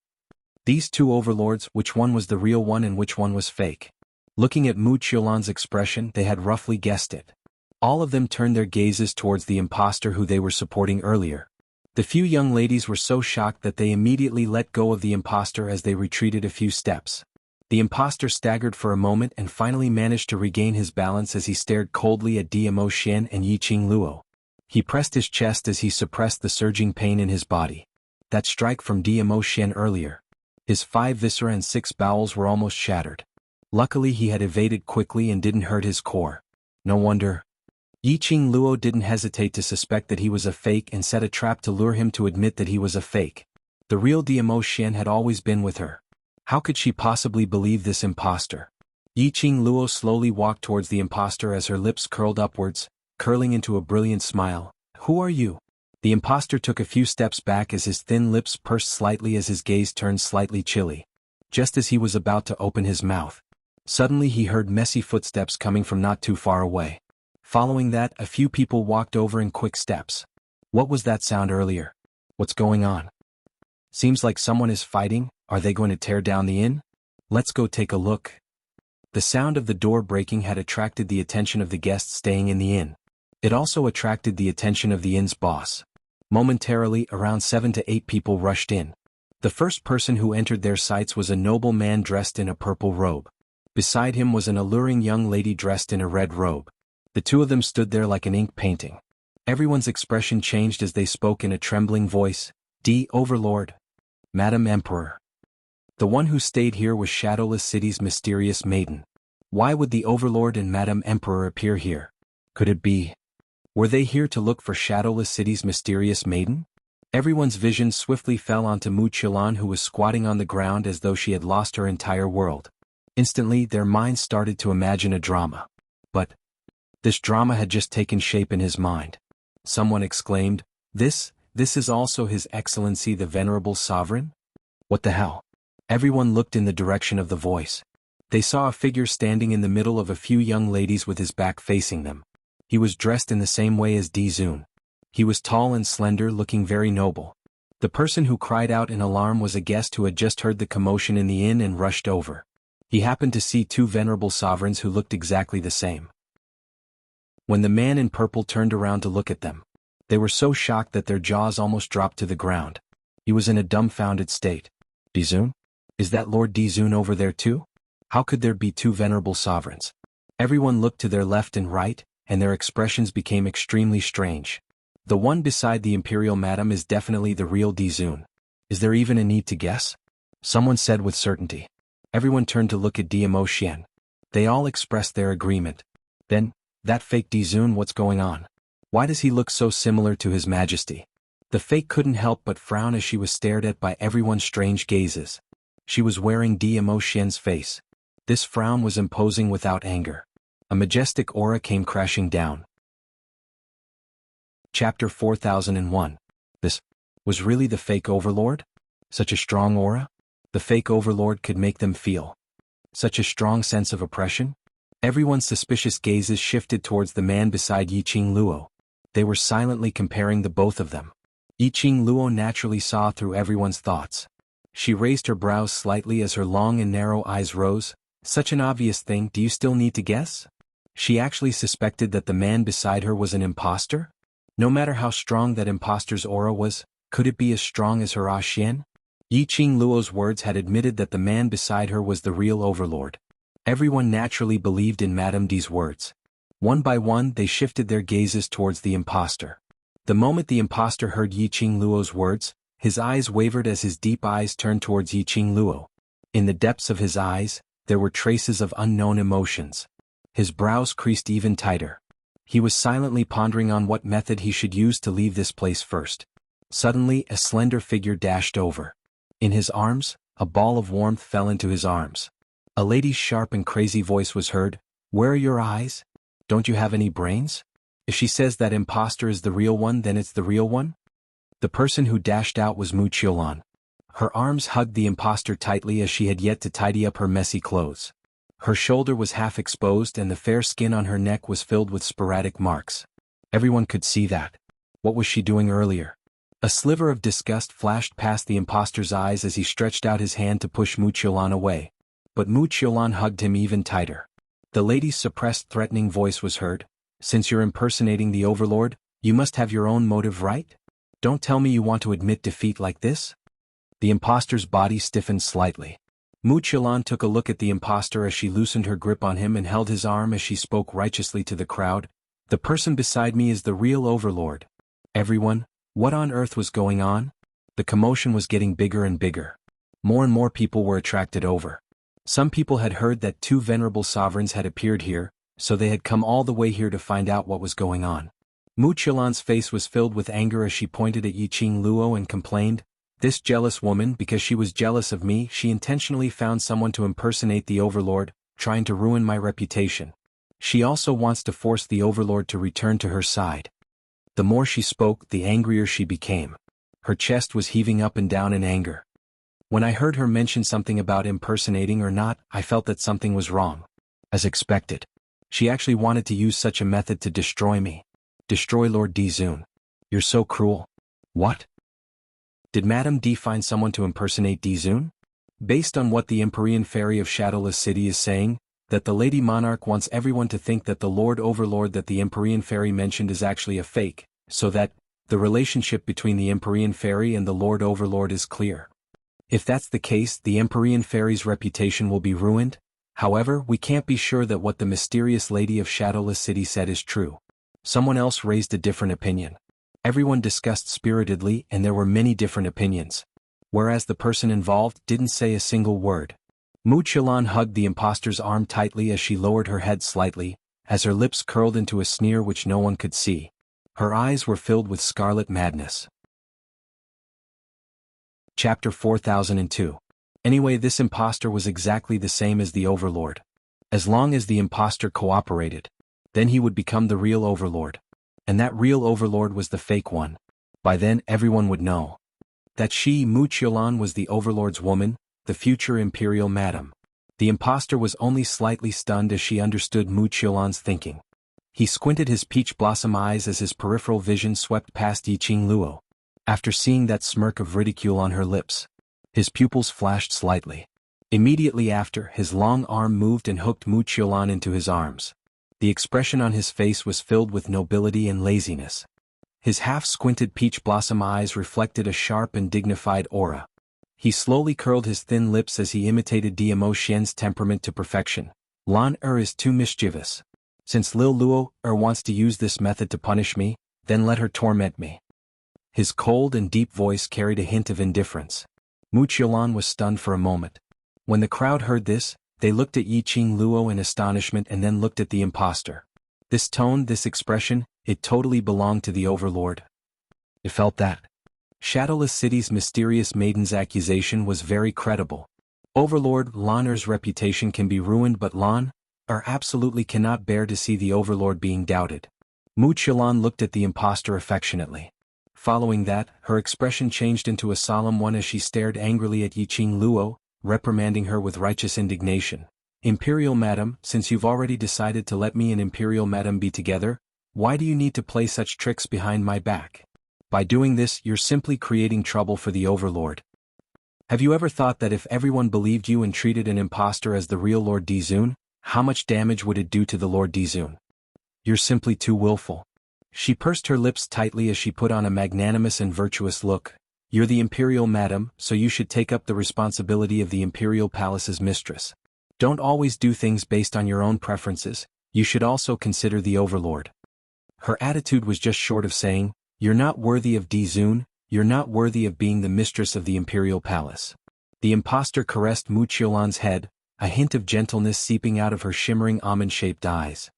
these two overlords, which one was the real one and which one was fake? Looking at Wuxialover's expression, they had roughly guessed it. All of them turned their gazes towards the impostor who they were supporting earlier. The few young ladies were so shocked that they immediately let go of the impostor as they retreated a few steps. The impostor staggered for a moment and finally managed to regain his balance as he stared coldly at Diamo Xian and Yiqing Luo. He pressed his chest as he suppressed the surging pain in his body. That strike from Diamo Xian earlier. His 5 viscera and 6 bowels were almost shattered. Luckily he had evaded quickly and didn't hurt his core. No wonder. Yiqing Luo didn't hesitate to suspect that he was a fake and set a trap to lure him to admit that he was a fake. The real Diamo Xian had always been with her. How could she possibly believe this impostor? Yiqing Luo slowly walked towards the impostor as her lips curled upwards, curling into a brilliant smile. "Who are you?" The impostor took a few steps back as his thin lips pursed slightly as his gaze turned slightly chilly. Just as he was about to open his mouth, suddenly he heard messy footsteps coming from not too far away. Following that, a few people walked over in quick steps. What was that sound earlier? What's going on? Seems like someone is fighting. Are they going to tear down the inn? Let's go take a look. The sound of the door breaking had attracted the attention of the guests staying in the inn. It also attracted the attention of the inn's boss. Momentarily, around 7 to 8 people rushed in. The first person who entered their sights was a noble man dressed in a purple robe. Beside him was an alluring young lady dressed in a red robe. The two of them stood there like an ink painting. Everyone's expression changed as they spoke in a trembling voice. "D. Overlord. Madam Emperor." The one who stayed here was Shadowless City's mysterious maiden. Why would the Overlord and Madam Emperor appear here? Could it be? Were they here to look for Shadowless City's mysterious maiden? Everyone's vision swiftly fell onto Wuxialover, who was squatting on the ground as though she had lost her entire world. Instantly, their minds started to imagine a drama. But this drama had just taken shape in his mind. Someone exclaimed, This is also His Excellency the Venerable Sovereign? What the hell? Everyone looked in the direction of the voice. They saw a figure standing in the middle of a few young ladies with his back facing them. He was dressed in the same way as Dizun. He was tall and slender, looking very noble. The person who cried out in alarm was a guest who had just heard the commotion in the inn and rushed over. He happened to see two venerable sovereigns who looked exactly the same. When the man in purple turned around to look at them, they were so shocked that their jaws almost dropped to the ground. He was in a dumbfounded state. Dizun? Is that Lord Dizun over there too? How could there be two venerable sovereigns? Everyone looked to their left and right, and their expressions became extremely strange. The one beside the imperial madam is definitely the real Dizun. Is there even a need to guess? Someone said with certainty. Everyone turned to look at Diamo Xian. They all expressed their agreement. Then, that fake Dizun, what's going on? Why does he look so similar to His Majesty? The fake couldn't help but frown as she was stared at by everyone's strange gazes. She was wearing Dmo Xian's face. This frown was imposing without anger. A majestic aura came crashing down. Chapter 4001. This was really the fake overlord? Such a strong aura? The fake overlord could make them feel such a strong sense of oppression? Everyone's suspicious gazes shifted towards the man beside Yiqing Luo. They were silently comparing the both of them. Yiqing Luo naturally saw through everyone's thoughts. She raised her brows slightly as her long and narrow eyes rose. Such an obvious thing, do you still need to guess? She actually suspected that the man beside her was an imposter? No matter how strong that imposter's aura was, could it be as strong as her Xian? Yiqing Luo's words had admitted that the man beside her was the real overlord. Everyone naturally believed in Madame D's words. One by one they shifted their gazes towards the imposter. The moment the imposter heard Yiqing Luo's words, his eyes wavered as his deep eyes turned towards Yiqing Luo. In the depths of his eyes, there were traces of unknown emotions. His brows creased even tighter. He was silently pondering on what method he should use to leave this place first. Suddenly, a slender figure dashed over. In his arms, a ball of warmth fell into his arms. A lady's sharp and crazy voice was heard. Where are your eyes? Don't you have any brains? If she says that imposter is the real one, then it's the real one? The person who dashed out was Wuxialover. Her arms hugged the imposter tightly as she had yet to tidy up her messy clothes. Her shoulder was half exposed and the fair skin on her neck was filled with sporadic marks. Everyone could see that. What was she doing earlier? A sliver of disgust flashed past the imposter's eyes as he stretched out his hand to push Wuxialover away. But Wuxialover hugged him even tighter. The lady's suppressed threatening voice was heard. Since you're impersonating the overlord, you must have your own motive, right? Don't tell me you want to admit defeat like this? The imposter's body stiffened slightly. Wuxialover took a look at the imposter as she loosened her grip on him and held his arm as she spoke righteously to the crowd. The person beside me is the real overlord. Everyone, what on earth was going on? The commotion was getting bigger and bigger. More and more people were attracted over. Some people had heard that two venerable sovereigns had appeared here, so they had come all the way here to find out what was going on. Wuxialover's face was filled with anger as she pointed at Yiqing Luo and complained, "This jealous woman, because she was jealous of me, she intentionally found someone to impersonate the overlord, trying to ruin my reputation. She also wants to force the overlord to return to her side." The more she spoke, the angrier she became. Her chest was heaving up and down in anger. When I heard her mention something about impersonating or not, I felt that something was wrong. As expected. She actually wanted to use such a method to destroy me. Destroy Lord Dizun. You're so cruel. What? Did Madame D find someone to impersonate Dizun? Based on what the Empyrean Fairy of Shadowless City is saying, that the Lady Monarch wants everyone to think that the Lord Overlord that the Empyrean Fairy mentioned is actually a fake, so that the relationship between the Empyrean Fairy and the Lord Overlord is clear. If that's the case, the Empyrean Fairy's reputation will be ruined. However, we can't be sure that what the mysterious Lady of Shadowless City said is true. Someone else raised a different opinion. Everyone discussed spiritedly and there were many different opinions. Whereas the person involved didn't say a single word. Wuxialover hugged the imposter's arm tightly as she lowered her head slightly, as her lips curled into a sneer which no one could see. Her eyes were filled with scarlet madness. Chapter 4002. Anyway, this imposter was exactly the same as the overlord. As long as the imposter cooperated, then he would become the real overlord. And that real overlord was the fake one. By then everyone would know that she, Wuxialover, was the overlord's woman, the future imperial madam. The imposter was only slightly stunned as she understood Wuxialover's thinking. He squinted his peach blossom eyes as his peripheral vision swept past Yiqing Luo. After seeing that smirk of ridicule on her lips, his pupils flashed slightly. Immediately after, his long arm moved and hooked Wuxialover into his arms. The expression on his face was filled with nobility and laziness. His half-squinted peach blossom eyes reflected a sharp and dignified aura. He slowly curled his thin lips as he imitated Dmo Xian's temperament to perfection. Lan is too mischievous. Since Lil Luo wants to use this method to punish me, then let her torment me. His cold and deep voice carried a hint of indifference. Wuxialover was stunned for a moment. When the crowd heard this, They looked at Yiqing Luo in astonishment and then looked at the imposter. This tone, this expression, it totally belonged to the overlord. It felt that. Shadowless City's mysterious maiden's accusation was very credible. Overlord Lan'er's reputation can be ruined, but Lan'er absolutely cannot bear to see the overlord being doubted. Wuxialover looked at the imposter affectionately. Following that, her expression changed into a solemn one as she stared angrily at Yiqing Luo, reprimanding her with righteous indignation. Imperial Madam, since you've already decided to let me and Imperial Madam be together, why do you need to play such tricks behind my back? By doing this, you're simply creating trouble for the overlord. Have you ever thought that if everyone believed you and treated an imposter as the real Lord Dizun, how much damage would it do to the Lord Dizun? You're simply too willful. She pursed her lips tightly as she put on a magnanimous and virtuous look. You're the Imperial Madam, so you should take up the responsibility of the Imperial Palace's mistress. Don't always do things based on your own preferences, you should also consider the overlord. Her attitude was just short of saying, you're not worthy of Dizun, you're not worthy of being the mistress of the Imperial Palace. The imposter caressed Wuxialover's head, a hint of gentleness seeping out of her shimmering almond-shaped eyes.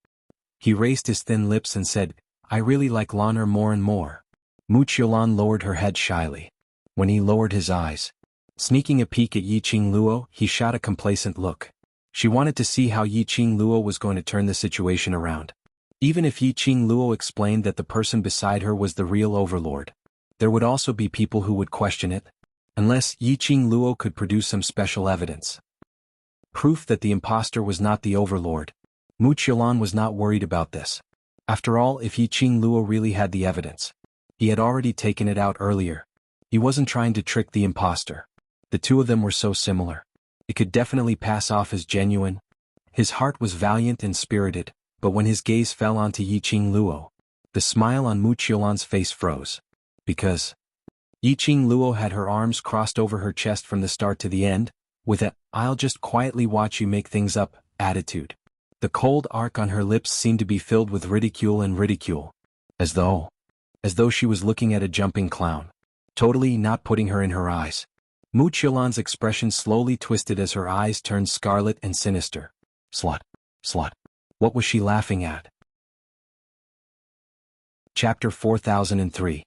He raised his thin lips and said, I really like Lan'er more and more. Wuxialover lowered her head shyly. When he lowered his eyes, sneaking a peek at Yiqing Luo, he shot a complacent look. She wanted to see how Yiqing Luo was going to turn the situation around. Even if Yiqing Luo explained that the person beside her was the real overlord, there would also be people who would question it, unless Yiqing Luo could produce some special evidence. Proof that the imposter was not the overlord. Wuxialover was not worried about this. After all, if Yiqing Luo really had the evidence, he had already taken it out earlier. He wasn't trying to trick the imposter. The two of them were so similar. It could definitely pass off as genuine. His heart was valiant and spirited, but when his gaze fell onto Yiqing Luo, the smile on Wuxialover's face froze. Because Yiqing Luo had her arms crossed over her chest from the start to the end, with a I'll just quietly watch you make things up attitude. The cold arc on her lips seemed to be filled with ridicule and ridicule. As though she was looking at a jumping clown. Totally not putting her in her eyes. Wuxialover's expression slowly twisted as her eyes turned scarlet and sinister. Slut. What was she laughing at? Chapter 4003.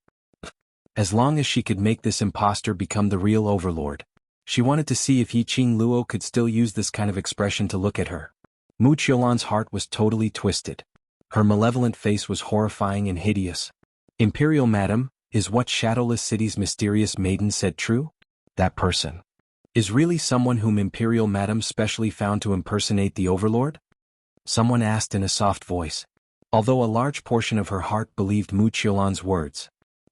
As long as she could make this imposter become the real overlord, she wanted to see if Yiqing Luo could still use this kind of expression to look at her. Wuxialover's heart was totally twisted. Her malevolent face was horrifying and hideous. Imperial Madam, is what Shadowless City's mysterious maiden said true? That person is really someone whom Imperial Madam specially found to impersonate the overlord? Someone asked in a soft voice. Although a large portion of her heart believed Wuxialover's words,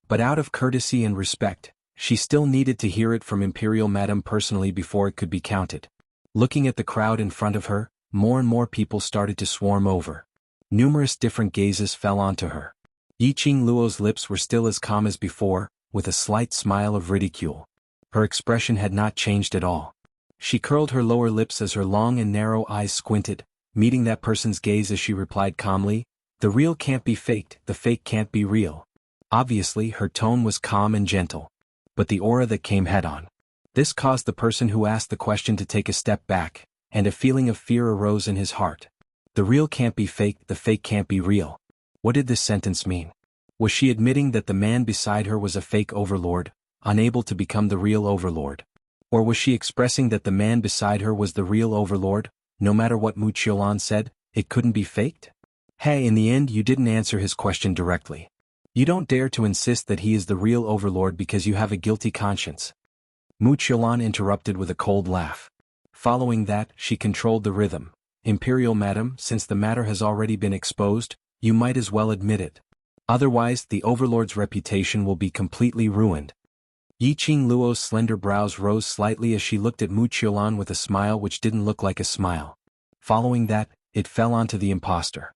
but out of courtesy and respect, she still needed to hear it from Imperial Madam personally before it could be counted. Looking at the crowd in front of her, more and more people started to swarm over. Numerous different gazes fell onto her. Yiqing Luo's lips were still as calm as before, with a slight smile of ridicule. Her expression had not changed at all. She curled her lower lips as her long and narrow eyes squinted, meeting that person's gaze as she replied calmly, the real can't be faked, the fake can't be real. Obviously, her tone was calm and gentle. But the aura that came head-on. This caused the person who asked the question to take a step back, and a feeling of fear arose in his heart. The real can't be faked, the fake can't be real. What did this sentence mean? Was she admitting that the man beside her was a fake overlord, unable to become the real overlord? Or was she expressing that the man beside her was the real overlord, no matter what Wuxialover said, it couldn't be faked? Hey, in the end you didn't answer his question directly. You don't dare to insist that he is the real overlord because you have a guilty conscience. Wuxialover interrupted with a cold laugh. Following that, she controlled the rhythm. Imperial Madam, since the matter has already been exposed, you might as well admit it. Otherwise, the overlord's reputation will be completely ruined. Yiqing Luo's slender brows rose slightly as she looked at Wuxialover with a smile which didn't look like a smile. Following that, it fell onto the imposter.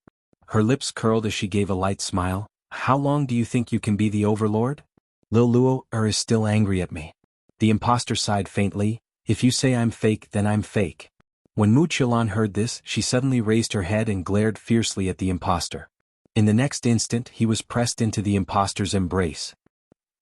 Her lips curled as she gave a light smile. How long do you think you can be the overlord? Lil Luo is still angry at me. The imposter sighed faintly. If you say I'm fake, then I'm fake. When Wuxialover heard this, she suddenly raised her head and glared fiercely at the imposter. In the next instant, he was pressed into the imposter's embrace.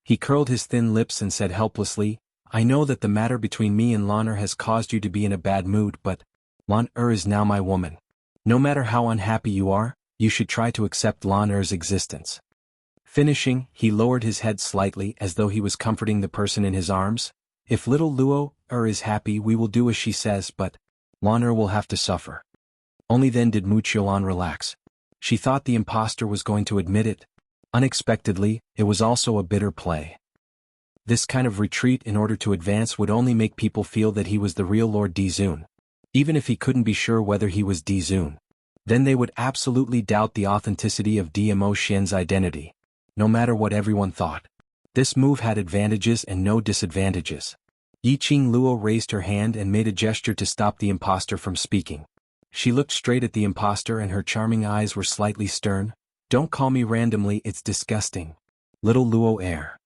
He curled his thin lips and said helplessly, I know that the matter between me and Lan'er has caused you to be in a bad mood, but Lan is now my woman. No matter how unhappy you are, you should try to accept Lan existence. Finishing, he lowered his head slightly as though he was comforting the person in his arms. If little Luo is happy, we will do as she says, but Lan will have to suffer. Only then did Muqialan relax. She thought the impostor was going to admit it. Unexpectedly, it was also a bitter play. This kind of retreat in order to advance would only make people feel that he was the real Lord Dizun. Even if he couldn't be sure whether he was Dizun. Then they would absolutely doubt the authenticity of Dmo Xian's identity. No matter what everyone thought. This move had advantages and no disadvantages. Yiqing Luo raised her hand and made a gesture to stop the impostor from speaking. She looked straight at the impostor and her charming eyes were slightly stern. Don't call me randomly, it's disgusting. Little Luo heir.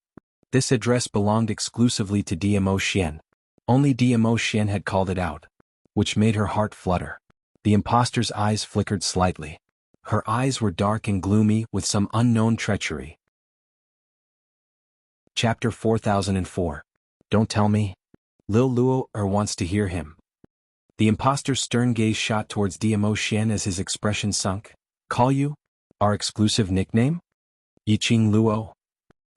This address belonged exclusively to Dmo Xian. Only Dmo Xian had called it out. Which made her heart flutter. The impostor's eyes flickered slightly. Her eyes were dark and gloomy with some unknown treachery. Chapter 4004. Don't tell me. Lil Luo wants to hear him. The impostor's stern gaze shot towards Dmo Xian as his expression sunk. Call you? Our exclusive nickname? Yiqing Luo?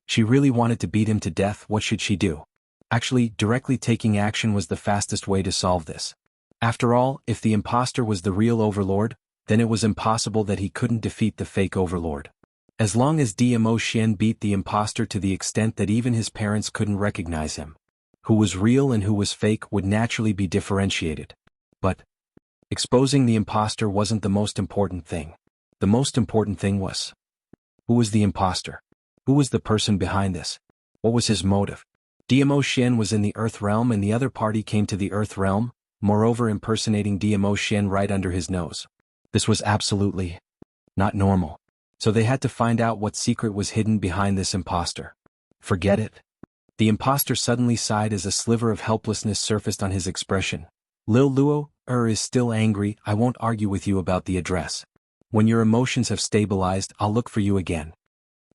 She really wanted to beat him to death. What should she do? Actually, directly taking action was the fastest way to solve this. After all, if the impostor was the real overlord, then it was impossible that he couldn't defeat the fake overlord. As long as Dmo Xian beat the impostor to the extent that even his parents couldn't recognize him. Who was real and who was fake would naturally be differentiated. But exposing the impostor wasn't the most important thing. The most important thing was, who was the impostor? Who was the person behind this? What was his motive? Dmo Xian was in the Earth realm and the other party came to the Earth realm, moreover impersonating Dmo Xian right under his nose. This was absolutely not normal. So they had to find out what secret was hidden behind this impostor. Forget it. The impostor suddenly sighed as a sliver of helplessness surfaced on his expression. Lil Luo is still angry. I won't argue with you about the address. When your emotions have stabilized, I'll look for you again.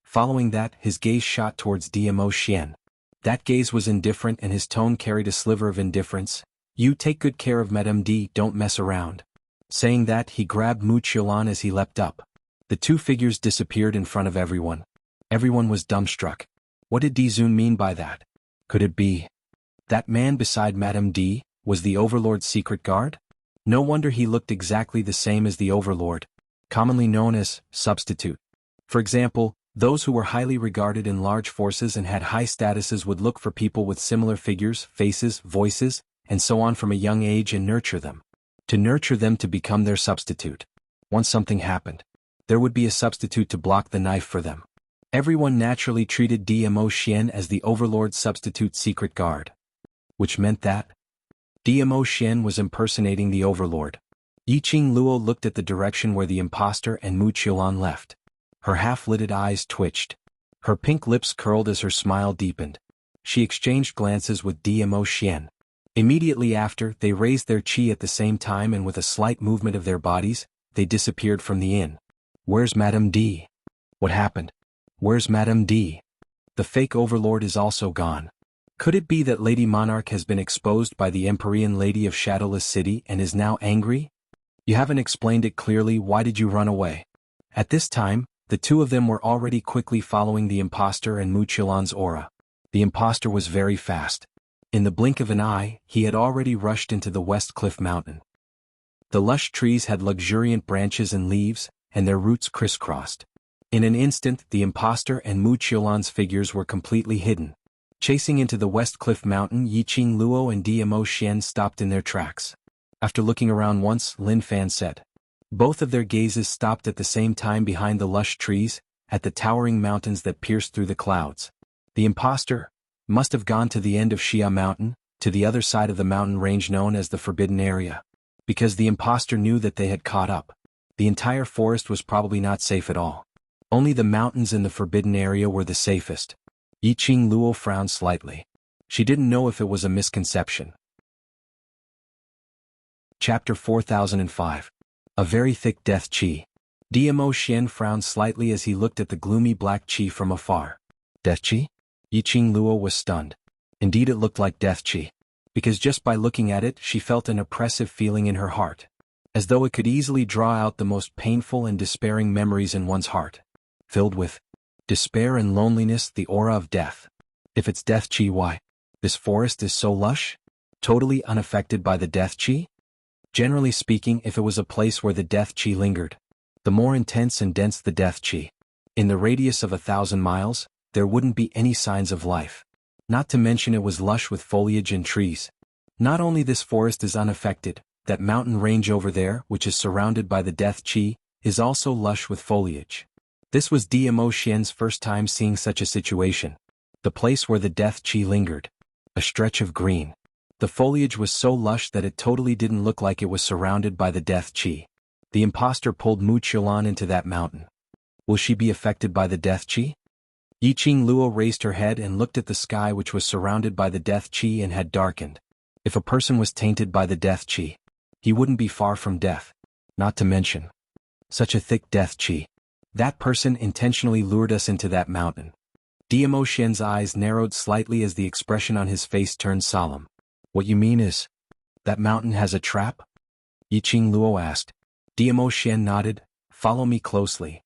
Following that, his gaze shot towards Dmo Xian. That gaze was indifferent and his tone carried a sliver of indifference. You take good care of Madame D, don't mess around. Saying that, he grabbed Muqialan as he leapt up. The two figures disappeared in front of everyone. Everyone was dumbstruck. What did Dizun mean by that? Could it be that man beside Madame D was the Overlord's secret guard? No wonder he looked exactly the same as the Overlord, commonly known as substitute. For example, those who were highly regarded in large forces and had high statuses would look for people with similar figures, faces, voices, and so on from a young age and nurture them. To nurture them to become their substitute. Once something happened, there would be a substitute to block the knife for them. Everyone naturally treated Dmo Xian as the Overlord's substitute secret guard. Which meant that Dmo Xian was impersonating the Overlord. Yiqing Luo looked at the direction where the impostor and Muqialan left. Her half-lidded eyes twitched. Her pink lips curled as her smile deepened. She exchanged glances with Dmo Xian. Immediately after, they raised their chi at the same time and with a slight movement of their bodies, they disappeared from the inn. Where's Madame D? What happened? Where's Madame D? The fake overlord is also gone. Could it be that Lady Monarch has been exposed by the Empyrean Lady of Shadowless City and is now angry? You haven't explained it clearly. Why did you run away? At this time, the two of them were already quickly following the impostor and Muqialan's aura. The impostor was very fast. In the blink of an eye, he had already rushed into the West Cliff Mountain. The lush trees had luxuriant branches and leaves, and their roots crisscrossed. In an instant, the impostor and Muqialan's figures were completely hidden. Chasing into the West Cliff Mountain, Yiqing Luo and Dmo Xian stopped in their tracks. After looking around once, Lin Fan said. Both of their gazes stopped at the same time behind the lush trees, at the towering mountains that pierced through the clouds. The impostor must have gone to the end of Xia Mountain, to the other side of the mountain range known as the Forbidden Area. Because the impostor knew that they had caught up. The entire forest was probably not safe at all. Only the mountains in the Forbidden Area were the safest. Yiqing Luo frowned slightly. She didn't know if it was a misconception. Chapter 4005. A very thick death chi. Dmo Xian frowned slightly as he looked at the gloomy black chi from afar. Death chi? Yiqing Luo was stunned. Indeed it looked like death chi. because just by looking at it she felt an oppressive feeling in her heart, as though it could easily draw out the most painful and despairing memories in one's heart. Filled with despair and loneliness, the aura of death. If it's death chi, why? This forest is so lush? Totally unaffected by the death chi? Generally speaking, if it was a place where the death chi lingered, the more intense and dense the death chi, in the radius of 1,000 miles, there wouldn't be any signs of life. Not to mention it was lush with foliage and trees. Not only this forest is unaffected, that mountain range over there, which is surrounded by the death chi, is also lush with foliage. This was Dmo Xian's first time seeing such a situation. The place where the death chi lingered. A stretch of green. The foliage was so lush that it totally didn't look like it was surrounded by the death chi. The imposter pulled Wuxialover into that mountain. Will she be affected by the death chi? Luo raised her head and looked at the sky, which was surrounded by the death chi and had darkened. If a person was tainted by the death chi, he wouldn't be far from death. Not to mention such a thick death chi. That person intentionally lured us into that mountain. Dmo Xian's eyes narrowed slightly as the expression on his face turned solemn. What you mean is, that mountain has a trap? Luo asked. Dmo Xian nodded. Follow me closely.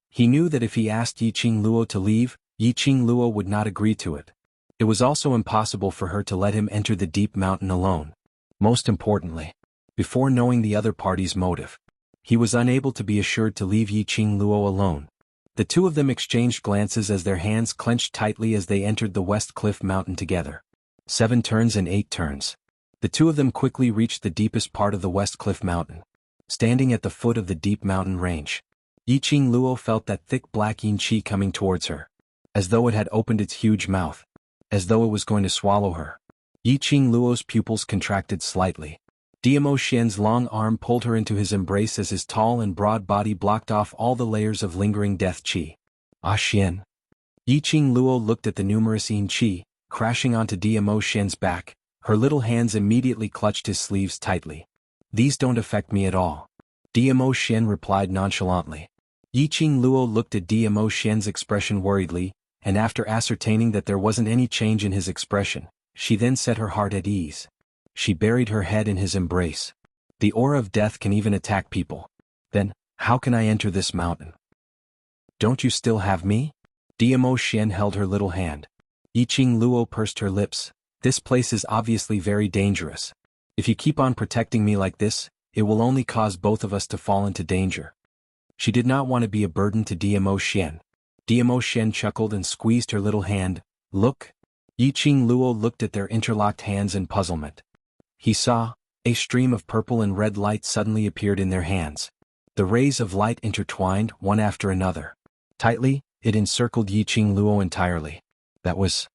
He knew that if he asked Luo to leave, Luo would not agree to it. It was also impossible for her to let him enter the deep mountain alone. Most importantly, before knowing the other party's motive, he was unable to be assured to leave Luo alone. The two of them exchanged glances as their hands clenched tightly as they entered the West Cliff Mountain together. 7 turns and 8 turns. The two of them quickly reached the deepest part of the West Cliff Mountain. Standing at the foot of the deep mountain range, Luo felt that thick black yin chi coming towards her, as though it had opened its huge mouth, as though it was going to swallow her. Luo's pupils contracted slightly. Dmo Xian's long arm pulled her into his embrace as his tall and broad body blocked off all the layers of lingering death chi. Ah Xian. Luo looked at the numerous yin chi, crashing onto Dmo Xian's back. Her little hands immediately clutched his sleeves tightly. These don't affect me at all. Dmo Xian replied nonchalantly. Luo looked at Dmo Xian's expression worriedly, and after ascertaining that there wasn't any change in his expression, she then set her heart at ease. She buried her head in his embrace. The aura of death can even attack people. Then, how can I enter this mountain? Don't you still have me? Dmo Xian held her little hand. Luo pursed her lips. This place is obviously very dangerous. If you keep on protecting me like this, it will only cause both of us to fall into danger. She did not want to be a burden to Dmo Xian. Dmo Xian chuckled and squeezed her little hand. Look. Luo looked at their interlocked hands in puzzlement. He saw, a stream of purple and red light suddenly appeared in their hands. The rays of light intertwined, one after another. Tightly, it encircled Luo entirely. That was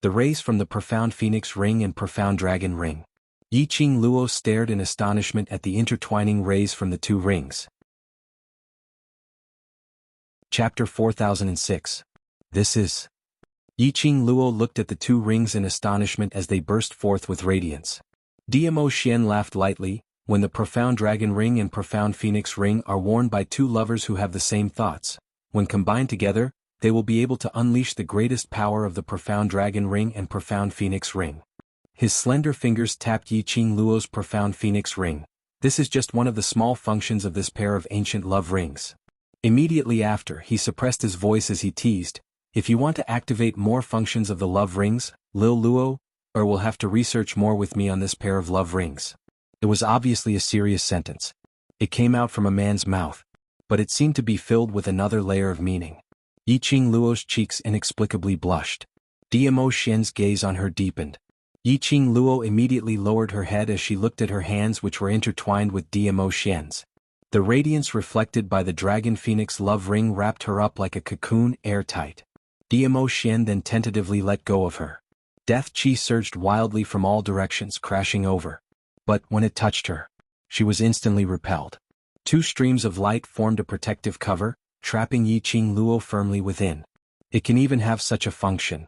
the rays from the profound phoenix ring and profound dragon ring. Luo stared in astonishment at the intertwining rays from the two rings. Chapter 4006. This is. Luo looked at the two rings in astonishment as they burst forth with radiance. Dmo Xian laughed lightly. When the profound dragon ring and profound phoenix ring are worn by two lovers who have the same thoughts, when combined together, they will be able to unleash the greatest power of the profound dragon ring and profound phoenix ring. His slender fingers tapped Luo's profound phoenix ring. This is just one of the small functions of this pair of ancient love rings. Immediately after, he suppressed his voice as he teased, if you want to activate more functions of the love rings, Lil Luo, or will have to research more with me on this pair of love rings. It was obviously a serious sentence. It came out from a man's mouth, but it seemed to be filled with another layer of meaning. Luo's cheeks inexplicably blushed. Dmo Xian's gaze on her deepened. Luo immediately lowered her head as she looked at her hands, which were intertwined with Dmo Xian's. The radiance reflected by the dragon phoenix love ring wrapped her up like a cocoon, airtight. Dmo Xian then tentatively let go of her. Death chi surged wildly from all directions, crashing over. But when it touched her, she was instantly repelled. Two streams of light formed a protective cover, trapping Luo firmly within. It can even have such a function.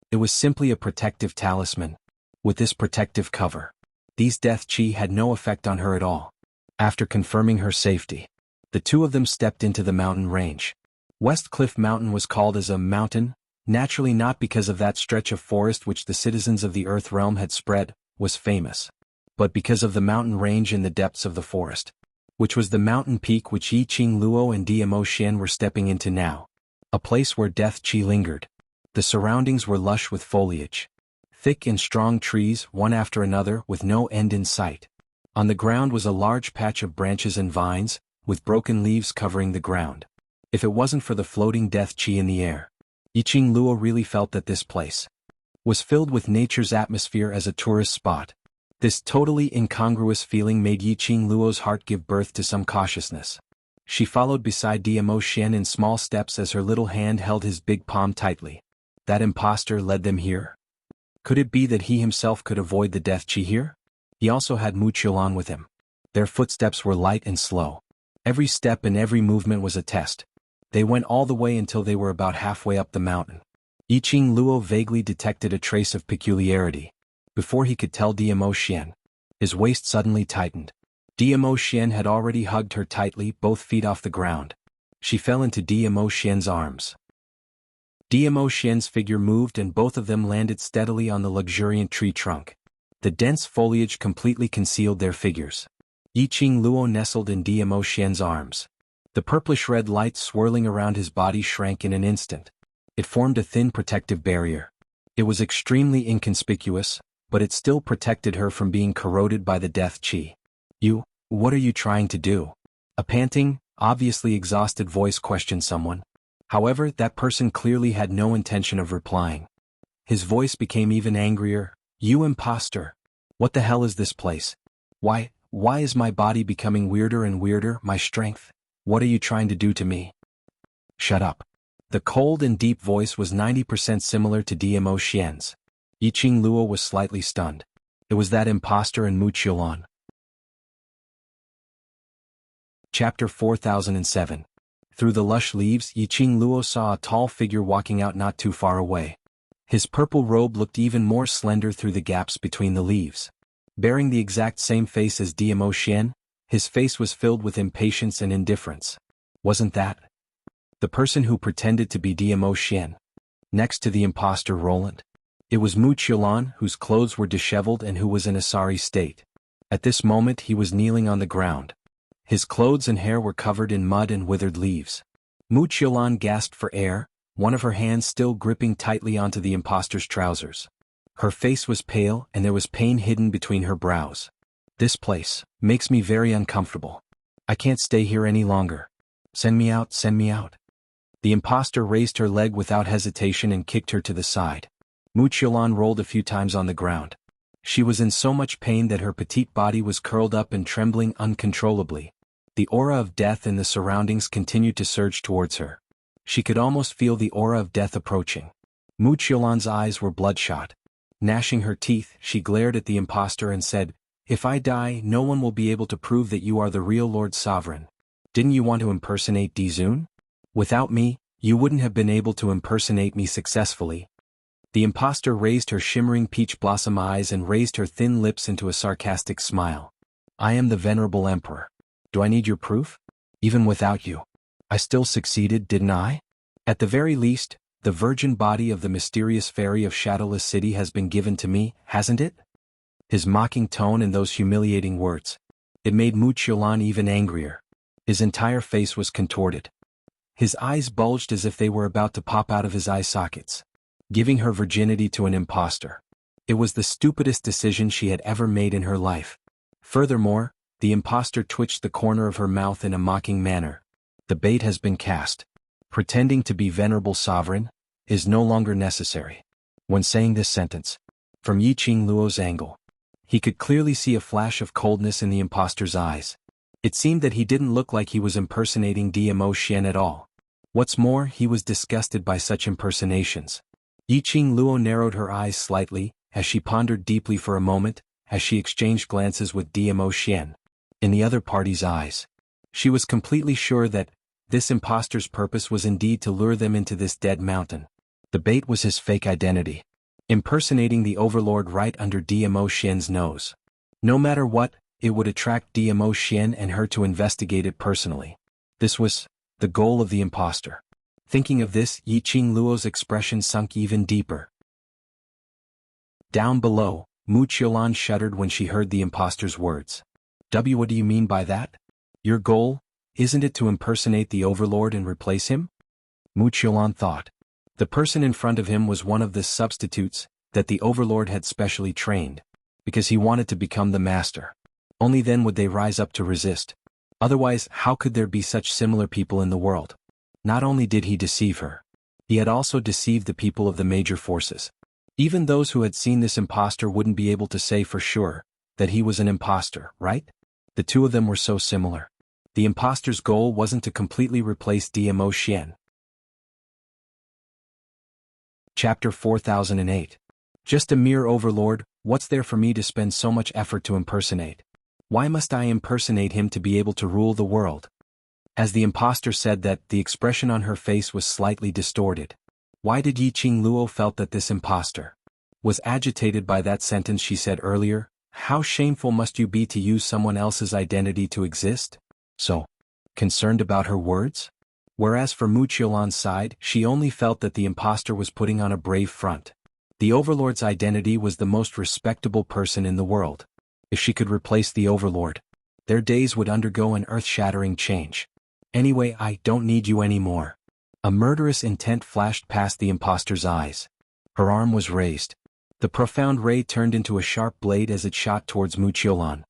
It was simply a protective talisman. With this protective cover, these death chi had no effect on her at all. After confirming her safety, the two of them stepped into the mountain range. West Cliff Mountain was called as a mountain, naturally not because of that stretch of forest which the citizens of the Earth realm had spread, was famous. But because of the mountain range in the depths of the forest, which was the mountain peak which Yiqing Luo and Diamo Xian were stepping into now, a place where death qi lingered. The surroundings were lush with foliage. Thick and strong trees, one after another, with no end in sight. On the ground was a large patch of branches and vines, with broken leaves covering the ground. If it wasn't for the floating death qi in the air, Yiqing Luo really felt that this place was filled with nature's atmosphere as a tourist spot. This totally incongruous feeling made Yiqing Luo's heart give birth to some cautiousness. She followed beside Diamo Xian in small steps as her little hand held his big palm tightly. That impostor led them here? Could it be that he himself could avoid the death qi here? He also had Wuxialover with him. Their footsteps were light and slow. Every step and every movement was a test. They went all the way until they were about halfway up the mountain. Yiqing Luo vaguely detected a trace of peculiarity. Before he could tell Diamo Xian, his waist suddenly tightened. Diamo Xian had already hugged her tightly, both feet off the ground. She fell into Diamo Xian's arms. Diamo Xian's figure moved and both of them landed steadily on the luxuriant tree trunk. The dense foliage completely concealed their figures. Yiqing Luo nestled in Diamo Xian's arms. The purplish-red light swirling around his body shrank in an instant. It formed a thin protective barrier. It was extremely inconspicuous, but it still protected her from being corroded by the death qi. What are you trying to do? A panting, obviously exhausted voice questioned someone. However, that person clearly had no intention of replying. His voice became even angrier. You imposter! What the hell is this place? Why is my body becoming weirder and weirder, my strength? What are you trying to do to me? Shut up. The cold and deep voice was 90% similar to Diamo Xian's. Yiqing Luo was slightly stunned. It was that imposter and Wuxialover. Chapter 4007. Through the lush leaves, Yiqing Luo saw a tall figure walking out not too far away. His purple robe looked even more slender through the gaps between the leaves. Bearing the exact same face as Diamo Xian, his face was filled with impatience and indifference. Wasn't that the person who pretended to be Diamo Xian? Next to the imposter Roland, it was Wuxialover, whose clothes were disheveled and who was in a sorry state. At this moment he was kneeling on the ground. His clothes and hair were covered in mud and withered leaves. Wuxialover gasped for air, one of her hands still gripping tightly onto the imposter's trousers. Her face was pale and there was pain hidden between her brows. This place makes me very uncomfortable. I can't stay here any longer. Send me out, send me out. The imposter raised her leg without hesitation and kicked her to the side. Wuxialover rolled a few times on the ground. She was in so much pain that her petite body was curled up and trembling uncontrollably. The aura of death in the surroundings continued to surge towards her. She could almost feel the aura of death approaching. Wuxialover's eyes were bloodshot. Gnashing her teeth, she glared at the imposter and said, If I die, no one will be able to prove that you are the real Lord Sovereign. Didn't you want to impersonate Dizun? Without me, you wouldn't have been able to impersonate me successfully. The imposter raised her shimmering peach blossom eyes and raised her thin lips into a sarcastic smile. I am the venerable emperor. Do I need your proof? Even without you, I still succeeded, didn't I? At the very least, the virgin body of the mysterious fairy of Shadowless City has been given to me, hasn't it? His mocking tone and those humiliating words. It made Wuxialover even angrier. His entire face was contorted. His eyes bulged as if they were about to pop out of his eye sockets. Giving her virginity to an imposter. It was the stupidest decision she had ever made in her life. Furthermore, the imposter twitched the corner of her mouth in a mocking manner. The bait has been cast. Pretending to be venerable sovereign is no longer necessary. When saying this sentence, from Yiqing Luo's angle, he could clearly see a flash of coldness in the imposter's eyes. It seemed that he didn't look like he was impersonating Diamo Xian at all. What's more, he was disgusted by such impersonations. Yiqing Luo narrowed her eyes slightly, as she pondered deeply for a moment, as she exchanged glances with Diamo Xian. In the other party's eyes, she was completely sure that this imposter's purpose was indeed to lure them into this dead mountain. The bait was his fake identity, impersonating the overlord right under Diamo Xian's nose. No matter what, it would attract Diamo Xian and her to investigate it personally. This was the goal of the imposter. Thinking of this, Yiqing Luo's expression sunk even deeper. Down below, Wuxialan shuddered when she heard the impostor's words. What do you mean by that? Your goal, isn't it to impersonate the overlord and replace him? Wuxialan thought. The person in front of him was one of the substitutes that the overlord had specially trained, because he wanted to become the master. Only then would they rise up to resist. Otherwise, how could there be such similar people in the world? Not only did he deceive her, he had also deceived the people of the major forces. Even those who had seen this impostor wouldn't be able to say for sure that he was an impostor, right? The two of them were so similar. The impostor's goal wasn't to completely replace Dmo Xian. Chapter 4008. Just a mere overlord, what's there for me to spend so much effort to impersonate? Why must I impersonate him to be able to rule the world? As the impostor said that, the expression on her face was slightly distorted. Why did Yiqing Luo felt that this impostor was agitated by that sentence she said earlier? How shameful must you be to use someone else's identity to exist? So concerned about her words? Whereas for Wuxialan's side, she only felt that the impostor was putting on a brave front. The overlord's identity was the most respectable person in the world. If she could replace the overlord, their days would undergo an earth-shattering change. Anyway, I don't need you anymore. A murderous intent flashed past the impostor's eyes. Her arm was raised. The profound ray turned into a sharp blade as it shot towards Wuxialan.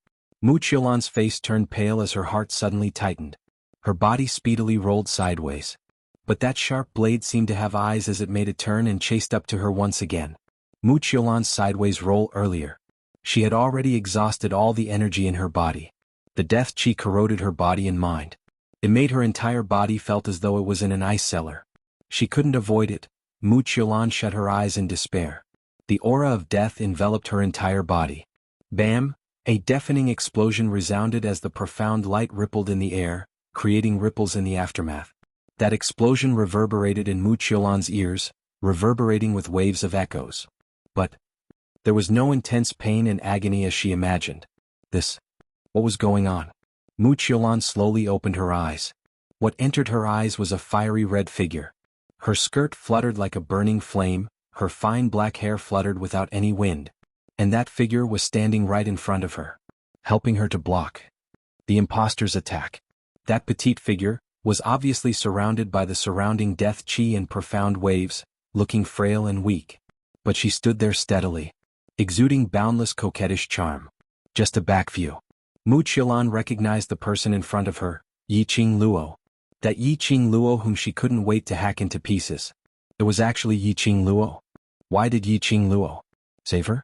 Wuxialan's face turned pale as her heart suddenly tightened. Her body speedily rolled sideways. But that sharp blade seemed to have eyes as it made a turn and chased up to her once again. Wuxialan's sideways roll earlier. She had already exhausted all the energy in her body. The death chi corroded her body and mind. It made her entire body felt as though it was in an ice cellar. She couldn't avoid it. Wuxialan shut her eyes in despair. The aura of death enveloped her entire body. Bam! A deafening explosion resounded as the profound light rippled in the air, creating ripples in the aftermath. That explosion reverberated in Wuxialan's ears, reverberating with waves of echoes. But there was no intense pain and agony as she imagined. What was going on? Wuxialan slowly opened her eyes. What entered her eyes was a fiery red figure. Her skirt fluttered like a burning flame, her fine black hair fluttered without any wind. And that figure was standing right in front of her, helping her to block the impostor's attack. That petite figure was obviously surrounded by the surrounding death chi and profound waves, looking frail and weak. But she stood there steadily, exuding boundless coquettish charm. Just a back view. Wuxialan recognized the person in front of her, Yiqing Luo. That Yiqing Luo whom she couldn't wait to hack into pieces. It was actually Yiqing Luo. Why did Yiqing Luo save her?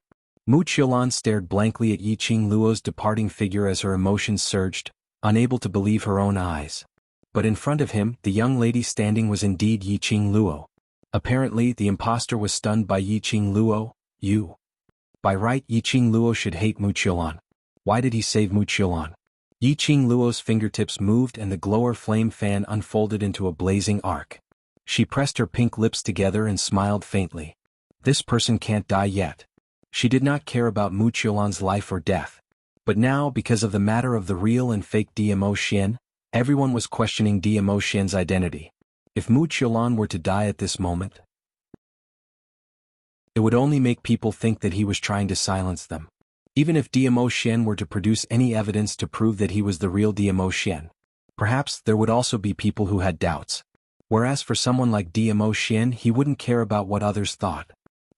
Wuxialan stared blankly at Yiqing Luo's departing figure as her emotions surged, unable to believe her own eyes. But in front of him, the young lady standing was indeed Yiqing Luo. Apparently, the impostor was stunned by Yiqing Luo. By right, Yiqing Luo should hate Wuxialan. Why did he save Wuxialan? Yiqing Luo's fingertips moved and the glower flame fan unfolded into a blazing arc. She pressed her pink lips together and smiled faintly. This person can't die yet. She did not care about Wuxialan's life or death. But now, because of the matter of the real and fake Dmo Xian, everyone was questioning Dmo Xian's identity. If Wuxialan were to die at this moment, it would only make people think that he was trying to silence them. Even if Dmo Xian were to produce any evidence to prove that he was the real Dmo Xian, perhaps there would also be people who had doubts. Whereas for someone like Dmo Xian, he wouldn't care about what others thought.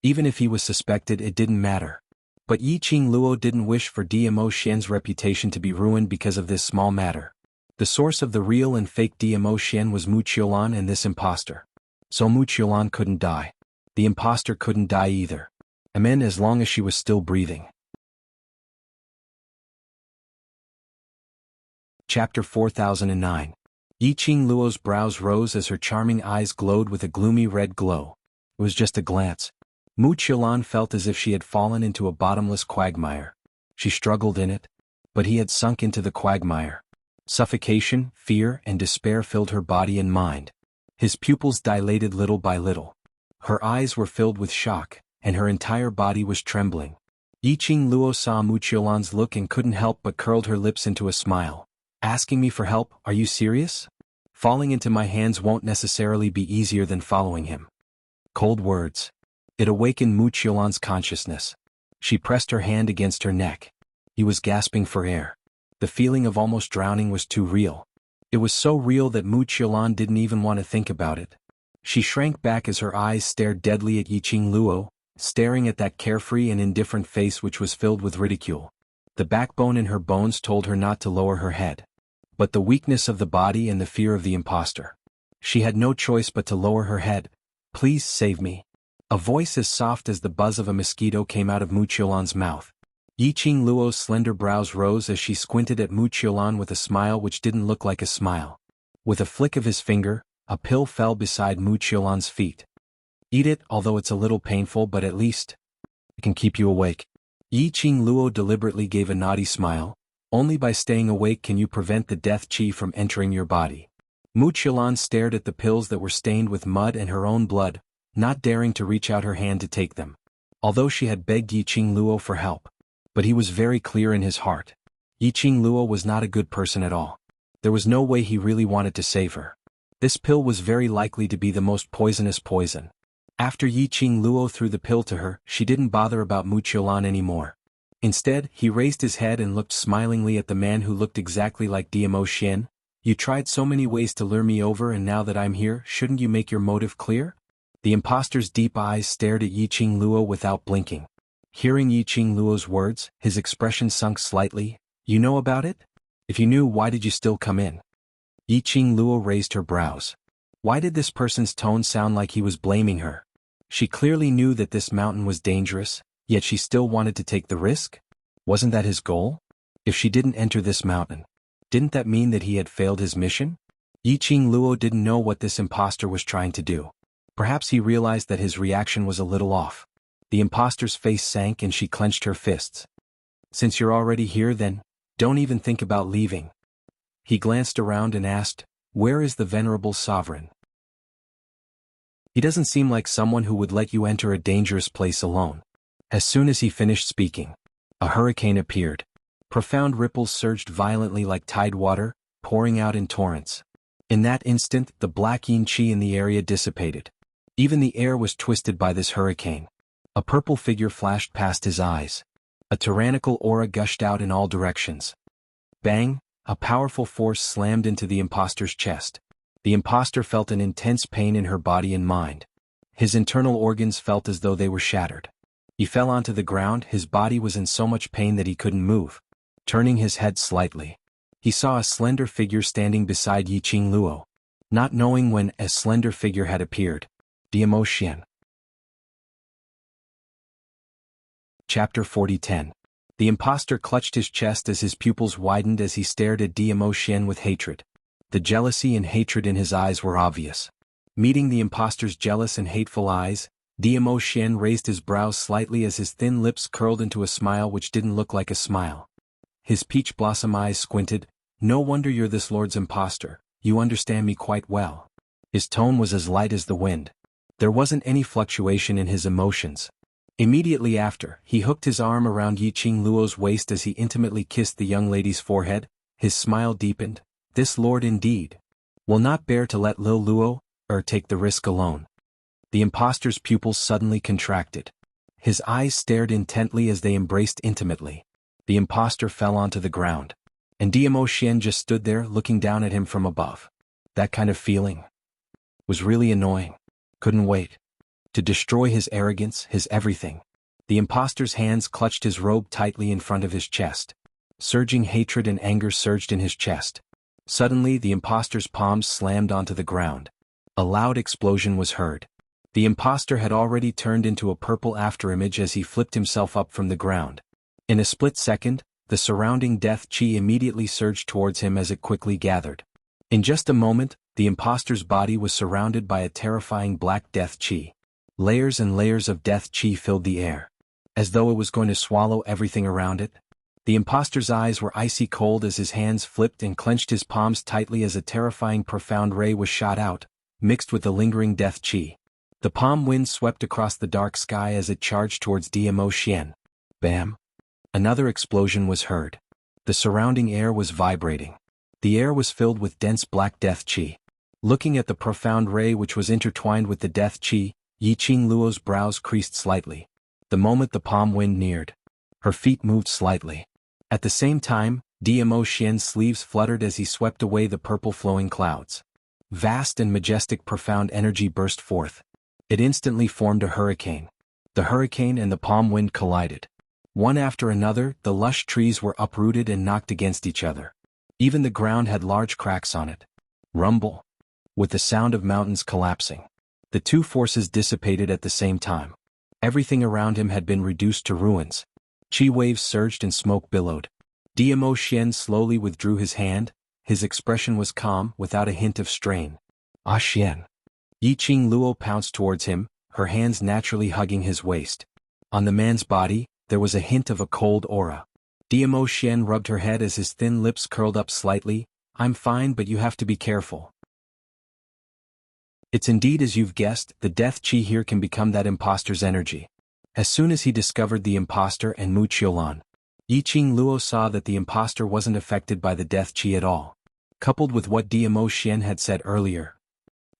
Even if he was suspected, it didn't matter. But Yiqing Luo didn't wish for Dmo Xian's reputation to be ruined because of this small matter. The source of the real and fake Dmo Xian was Wuxialan and this impostor. So Wuxialan couldn't die. The impostor couldn't die either. As long as she was still breathing. Chapter 4009. Yiqing Luo's brows rose as her charming eyes glowed with a gloomy red glow. It was just a glance. Wuxialan felt as if she had fallen into a bottomless quagmire. She struggled in it, but he had sunk into the quagmire. Suffocation, fear, and despair filled her body and mind. His pupils dilated little by little. Her eyes were filled with shock, and her entire body was trembling. Yiqing Luo saw Wuxialan's look and couldn't help but curled her lips into a smile. Asking me for help, are you serious? Falling into my hands won't necessarily be easier than following him. Cold words. It awakened Wuxialan's consciousness. She pressed her hand against her neck. He was gasping for air. The feeling of almost drowning was too real. It was so real that Wuxialover didn't even want to think about it. She shrank back as her eyes stared deadly at Yiqing, staring at that carefree and indifferent face which was filled with ridicule. The backbone in her bones told her not to lower her head. But the weakness of the body and the fear of the imposter. She had no choice but to lower her head. "Please save me." A voice as soft as the buzz of a mosquito came out of Wuxialover's mouth. Yiqing's slender brows rose as she squinted at Wuxialover with a smile which didn't look like a smile. With a flick of his finger, a pill fell beside Wuxialover's feet. "Eat it, although it's a little painful, but at least it can keep you awake." Yiqing deliberately gave a naughty smile. "Only by staying awake can you prevent the death qi from entering your body." Wuxialover stared at the pills that were stained with mud and her own blood, not daring to reach out her hand to take them. Although she had begged Yiqing for help. But he was very clear in his heart. Yiqing was not a good person at all. There was no way he really wanted to save her. This pill was very likely to be the most poisonous poison. After Yiqing threw the pill to her, she didn't bother about Wuxialover anymore. Instead, he raised his head and looked smilingly at the man who looked exactly like Diamo. "You tried so many ways to lure me over, and now that I'm here, shouldn't you make your motive clear?" The imposter's deep eyes stared at Yiqing without blinking. Hearing Yiqing's words, his expression sunk slightly. "You know about it? If you knew, why did you still come in?" Yiqing raised her brows. Why did this person's tone sound like he was blaming her? She clearly knew that this mountain was dangerous, yet she still wanted to take the risk? Wasn't that his goal? If she didn't enter this mountain, didn't that mean that he had failed his mission? Yiqing didn't know what this imposter was trying to do. Perhaps he realized that his reaction was a little off. The imposter's face sank and she clenched her fists. "Since you're already here, then, don't even think about leaving." He glanced around and asked, "Where is the venerable sovereign? He doesn't seem like someone who would let you enter a dangerous place alone." As soon as he finished speaking, a hurricane appeared. Profound ripples surged violently like tide water, pouring out in torrents. In that instant, the black yin qi in the area dissipated. Even the air was twisted by this hurricane. A purple figure flashed past his eyes. A tyrannical aura gushed out in all directions. Bang! A powerful force slammed into the imposter's chest. The imposter felt an intense pain in her body and mind. His internal organs felt as though they were shattered. He fell onto the ground, his body was in so much pain that he couldn't move. Turning his head slightly, he saw a slender figure standing beside Yiqing. Not knowing when a slender figure had appeared. Diamo. Chapter 40:10. The imposter clutched his chest as his pupils widened as he stared at Diamo with hatred. The jealousy and hatred in his eyes were obvious. Meeting the imposter's jealous and hateful eyes, Diamo raised his brows slightly as his thin lips curled into a smile which didn't look like a smile. His peach blossom eyes squinted. "No wonder you're this lord's imposter, you understand me quite well." His tone was as light as the wind. There wasn't any fluctuation in his emotions. Immediately after, he hooked his arm around Yiqing's waist as he intimately kissed the young lady's forehead. His smile deepened. "This lord indeed will not bear to let Lil Luo take the risk alone." The imposter's pupils suddenly contracted. His eyes stared intently as they embraced intimately. The imposter fell onto the ground. And Diamo just stood there looking down at him from above. That kind of feeling was really annoying. Couldn't wait to destroy his arrogance, his everything. The imposter's hands clutched his robe tightly in front of his chest. Surging hatred and anger surged in his chest. Suddenly, the imposter's palms slammed onto the ground. A loud explosion was heard. The imposter had already turned into a purple afterimage as he flipped himself up from the ground. In a split second, the surrounding death qi immediately surged towards him as it quickly gathered. In just a moment, the imposter's body was surrounded by a terrifying black death qi. Layers and layers of death qi filled the air. As though it was going to swallow everything around it. The imposter's eyes were icy cold as his hands flipped and clenched his palms tightly as a terrifying profound ray was shot out, mixed with the lingering death qi. The palm wind swept across the dark sky as it charged towards Diamo. Bam! Another explosion was heard. The surrounding air was vibrating. The air was filled with dense black death qi. Looking at the profound ray which was intertwined with the death qi, Yiqing's brows creased slightly. The moment the palm wind neared, her feet moved slightly. At the same time, Dmo Xian's sleeves fluttered as he swept away the purple flowing clouds. Vast and majestic profound energy burst forth. It instantly formed a hurricane. The hurricane and the palm wind collided. One after another, the lush trees were uprooted and knocked against each other. Even the ground had large cracks on it. Rumble. With the sound of mountains collapsing. The two forces dissipated at the same time. Everything around him had been reduced to ruins. Qi waves surged and smoke billowed. Dmo Xian slowly withdrew his hand. His expression was calm, without a hint of strain. Ah Xian. Yiqing Luo pounced towards him, her hands naturally hugging his waist. On the man's body, there was a hint of a cold aura. Dmo Xian rubbed her head as his thin lips curled up slightly. I'm fine, but you have to be careful. It's indeed as you've guessed, the death qi here can become that imposter's energy. As soon as he discovered the imposter and Mu Qiulan, Yiqing Luo saw that the imposter wasn't affected by the death qi at all. Coupled with what Dmo Xian had said earlier,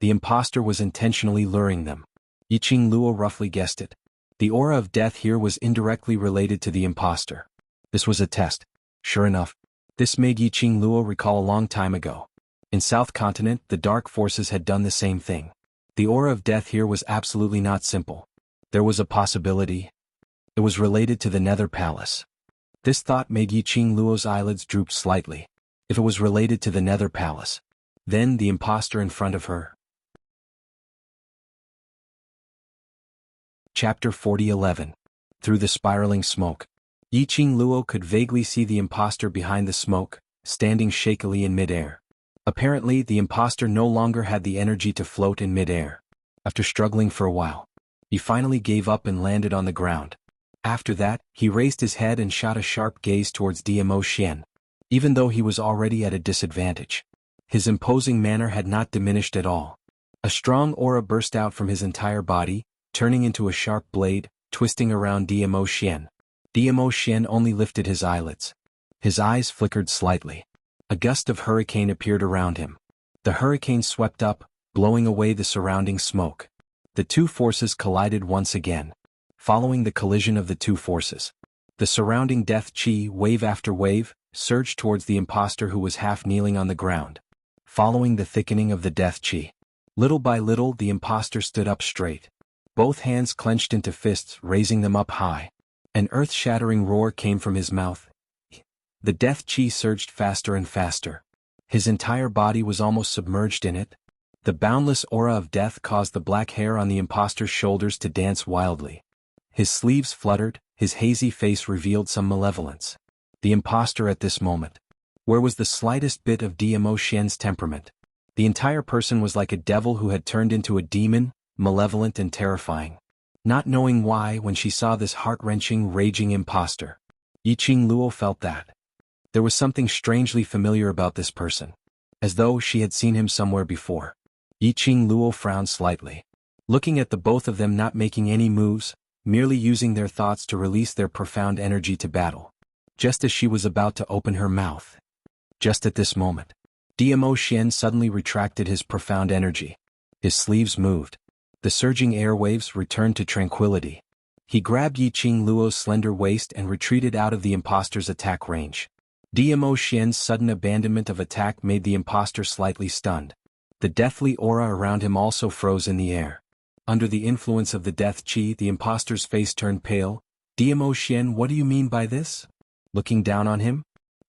the imposter was intentionally luring them. Yiqing Luo roughly guessed it. The aura of death here was indirectly related to the imposter. This was a test. Sure enough, this made Yiqing Luo recall a long time ago. In South Continent, the dark forces had done the same thing. The aura of death here was absolutely not simple. There was a possibility. It was related to the Nether Palace. This thought made Yiqing Luo's eyelids droop slightly. If it was related to the Nether Palace, then the imposter in front of her. Chapter 40:11. Through the spiraling smoke. Yiqing Luo could vaguely see the imposter behind the smoke, standing shakily in midair. Apparently, the imposter no longer had the energy to float in midair. After struggling for a while, he finally gave up and landed on the ground. After that, he raised his head and shot a sharp gaze towards Dmo Xian. Even though he was already at a disadvantage, his imposing manner had not diminished at all. A strong aura burst out from his entire body, turning into a sharp blade, twisting around Dmo Xian. Dmo Xian only lifted his eyelids. His eyes flickered slightly. A gust of hurricane appeared around him. The hurricane swept up, blowing away the surrounding smoke. The two forces collided once again. Following the collision of the two forces, the surrounding death qi, wave after wave, surged towards the imposter who was half kneeling on the ground. Following the thickening of the death qi, little by little the imposter stood up straight. Both hands clenched into fists, raising them up high. An earth-shattering roar came from his mouth. The death qi surged faster and faster. His entire body was almost submerged in it. The boundless aura of death caused the black hair on the imposter's shoulders to dance wildly. His sleeves fluttered, his hazy face revealed some malevolence. The imposter at this moment. Where was the slightest bit of Dmo Xian's temperament? The entire person was like a devil who had turned into a demon, malevolent and terrifying. Not knowing why, when she saw this heart-wrenching, raging imposter, Yiqing Luo felt that there was something strangely familiar about this person, as though she had seen him somewhere before. Yiqing Luo frowned slightly, looking at the both of them not making any moves, merely using their thoughts to release their profound energy to battle. Just as she was about to open her mouth. Just at this moment, Dmo Xian suddenly retracted his profound energy. His sleeves moved. The surging airwaves returned to tranquility. He grabbed Yiqing Luo's slender waist and retreated out of the imposter's attack range. Dmo Xian's sudden abandonment of attack made the imposter slightly stunned. The deathly aura around him also froze in the air. Under the influence of the death qi, the imposter's face turned pale. Dmo Xian, what do you mean by this? Looking down on him?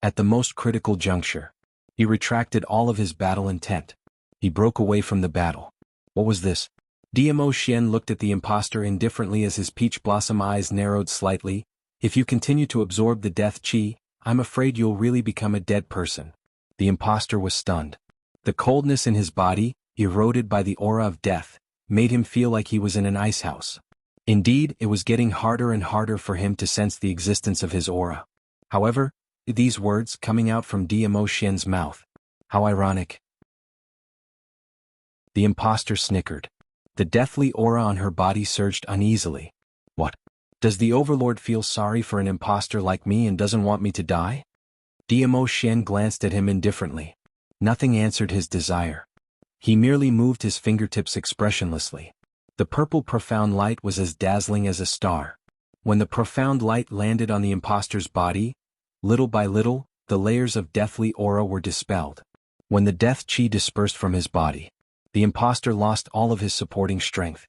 At the most critical juncture, he retracted all of his battle intent. He broke away from the battle. What was this? Dmo Xian looked at the imposter indifferently as his peach blossom eyes narrowed slightly. If you continue to absorb the death qi, I'm afraid you'll really become a dead person. The imposter was stunned. The coldness in his body, eroded by the aura of death, made him feel like he was in an ice house. Indeed, it was getting harder and harder for him to sense the existence of his aura. However, these words coming out from Dmo Xian's mouth. How ironic. The imposter snickered. The deathly aura on her body surged uneasily. What? Does the Overlord feel sorry for an imposter like me and doesn't want me to die? Dmo Xian glanced at him indifferently. Nothing answered his desire. He merely moved his fingertips expressionlessly. The purple profound light was as dazzling as a star. When the profound light landed on the imposter's body, little by little, the layers of deathly aura were dispelled. When the death chi dispersed from his body, the imposter lost all of his supporting strength.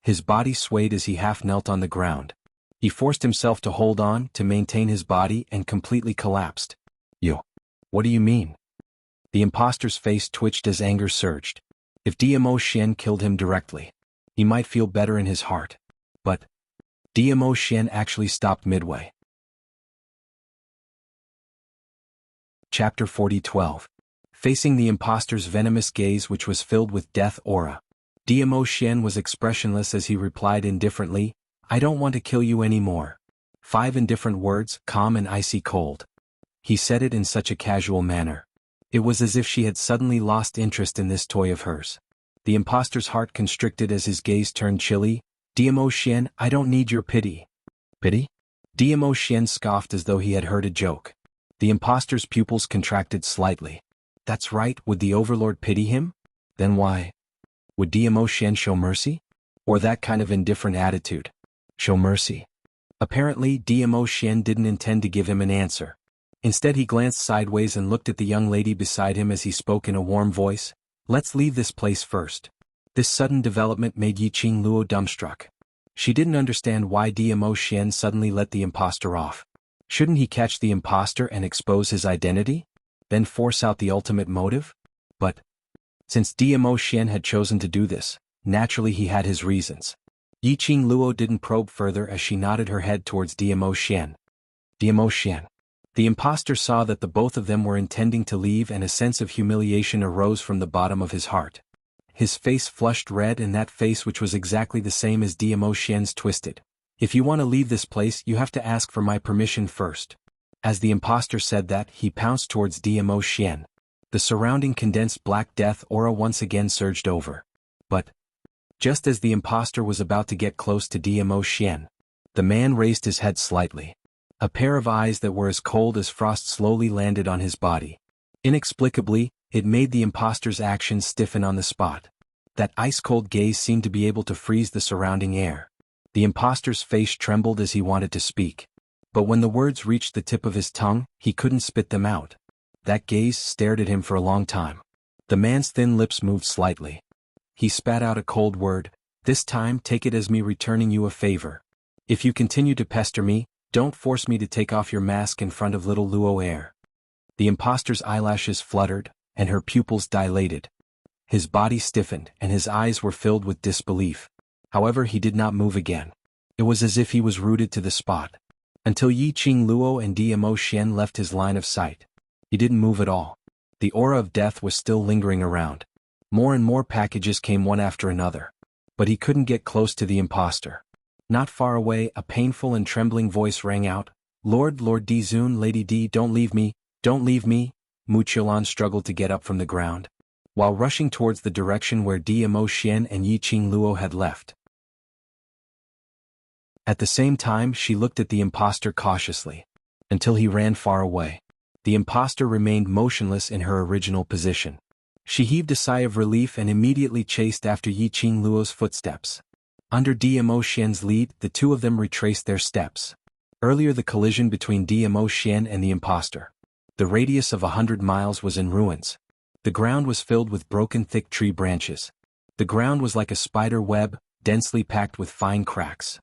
His body swayed as he half knelt on the ground. He forced himself to hold on to maintain his body and completely collapsed. "You. What do you mean?" The imposter's face twitched as anger surged. If DMO Xian killed him directly, he might feel better in his heart. But DMO Xian actually stopped midway. Chapter 40:12. Facing the imposter's venomous gaze, which was filled with death aura, DMO Xian was expressionless as he replied indifferently, "I don't want to kill you anymore." 5 indifferent words, calm and icy cold. He said it in such a casual manner. It was as if she had suddenly lost interest in this toy of hers. The imposter's heart constricted as his gaze turned chilly. "DMO Xian, I don't need your pity." "Pity?" DMO Xian scoffed as though he had heard a joke. The imposter's pupils contracted slightly. That's right, would the overlord pity him? Then why? Would DMO Xian show mercy? Or that kind of indifferent attitude? Show mercy. Apparently, DMO Xian didn't intend to give him an answer. Instead, he glanced sideways and looked at the young lady beside him as he spoke in a warm voice. "Let's leave this place first." This sudden development made Yiqing Luo dumbstruck. She didn't understand why DMO Xian suddenly let the imposter off. Shouldn't he catch the imposter and expose his identity? Then force out the ultimate motive? But since DMO Xian had chosen to do this, naturally he had his reasons. Yiqing Luo didn't probe further as she nodded her head towards DMO Xian. "DMO Xian." The imposter saw that the both of them were intending to leave, and a sense of humiliation arose from the bottom of his heart. His face flushed red, and that face, which was exactly the same as DMO Xian's, twisted. "If you want to leave this place, you have to ask for my permission first." As the imposter said that, he pounced towards DMO Xian. The surrounding condensed black death aura once again surged over. But just as the imposter was about to get close to DMO Xian, the man raised his head slightly. A pair of eyes that were as cold as frost slowly landed on his body. Inexplicably, it made the imposter's actions stiffen on the spot. That ice-cold gaze seemed to be able to freeze the surrounding air. The imposter's face trembled as he wanted to speak. But when the words reached the tip of his tongue, he couldn't spit them out. That gaze stared at him for a long time. The man's thin lips moved slightly. He spat out a cold word. "This time, take it as me returning you a favor. If you continue to pester me, don't force me to take off your mask in front of little Luo Air." The imposter's eyelashes fluttered, and her pupils dilated. His body stiffened, and his eyes were filled with disbelief. However, he did not move again. It was as if he was rooted to the spot. Until Yiqing Luo and DMO Xian left his line of sight, he didn't move at all. The aura of death was still lingering around. More and more packages came one after another. But he couldn't get close to the imposter. Not far away, a painful and trembling voice rang out. Lord Di Zun, Lady D, don't leave me, don't leave me." Wuxialover struggled to get up from the ground, while rushing towards the direction where DMO Xian and Yiqing Luo had left. At the same time, she looked at the imposter cautiously, until he ran far away. The imposter remained motionless in her original position. She heaved a sigh of relief and immediately chased after Yiqing Luo's footsteps. Under DMO Xian's lead, the two of them retraced their steps. Earlier, the collision between DMO Xian and the imposter. The radius of 100 miles was in ruins. The ground was filled with broken thick tree branches. The ground was like a spider web, densely packed with fine cracks.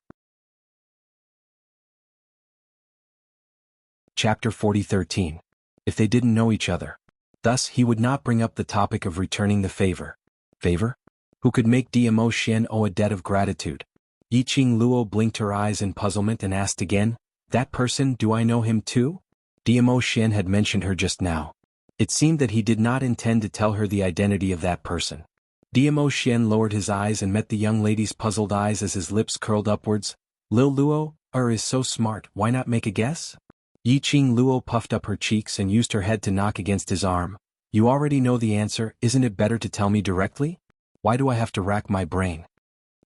Chapter 40:13. If they didn't know each other. Thus, he would not bring up the topic of returning the favor. Favor? Who could make DMO Xian owe a debt of gratitude? Yiqing Luo blinked her eyes in puzzlement and asked again, "That person, do I know him too?" DMO Xian had mentioned her just now. It seemed that he did not intend to tell her the identity of that person. DMO Xian lowered his eyes and met the young lady's puzzled eyes as his lips curled upwards. "Lil Luo, is so smart, why not make a guess?" Yiqing Luo puffed up her cheeks and used her head to knock against his arm. "You already know the answer, isn't it better to tell me directly? Why do I have to rack my brain?"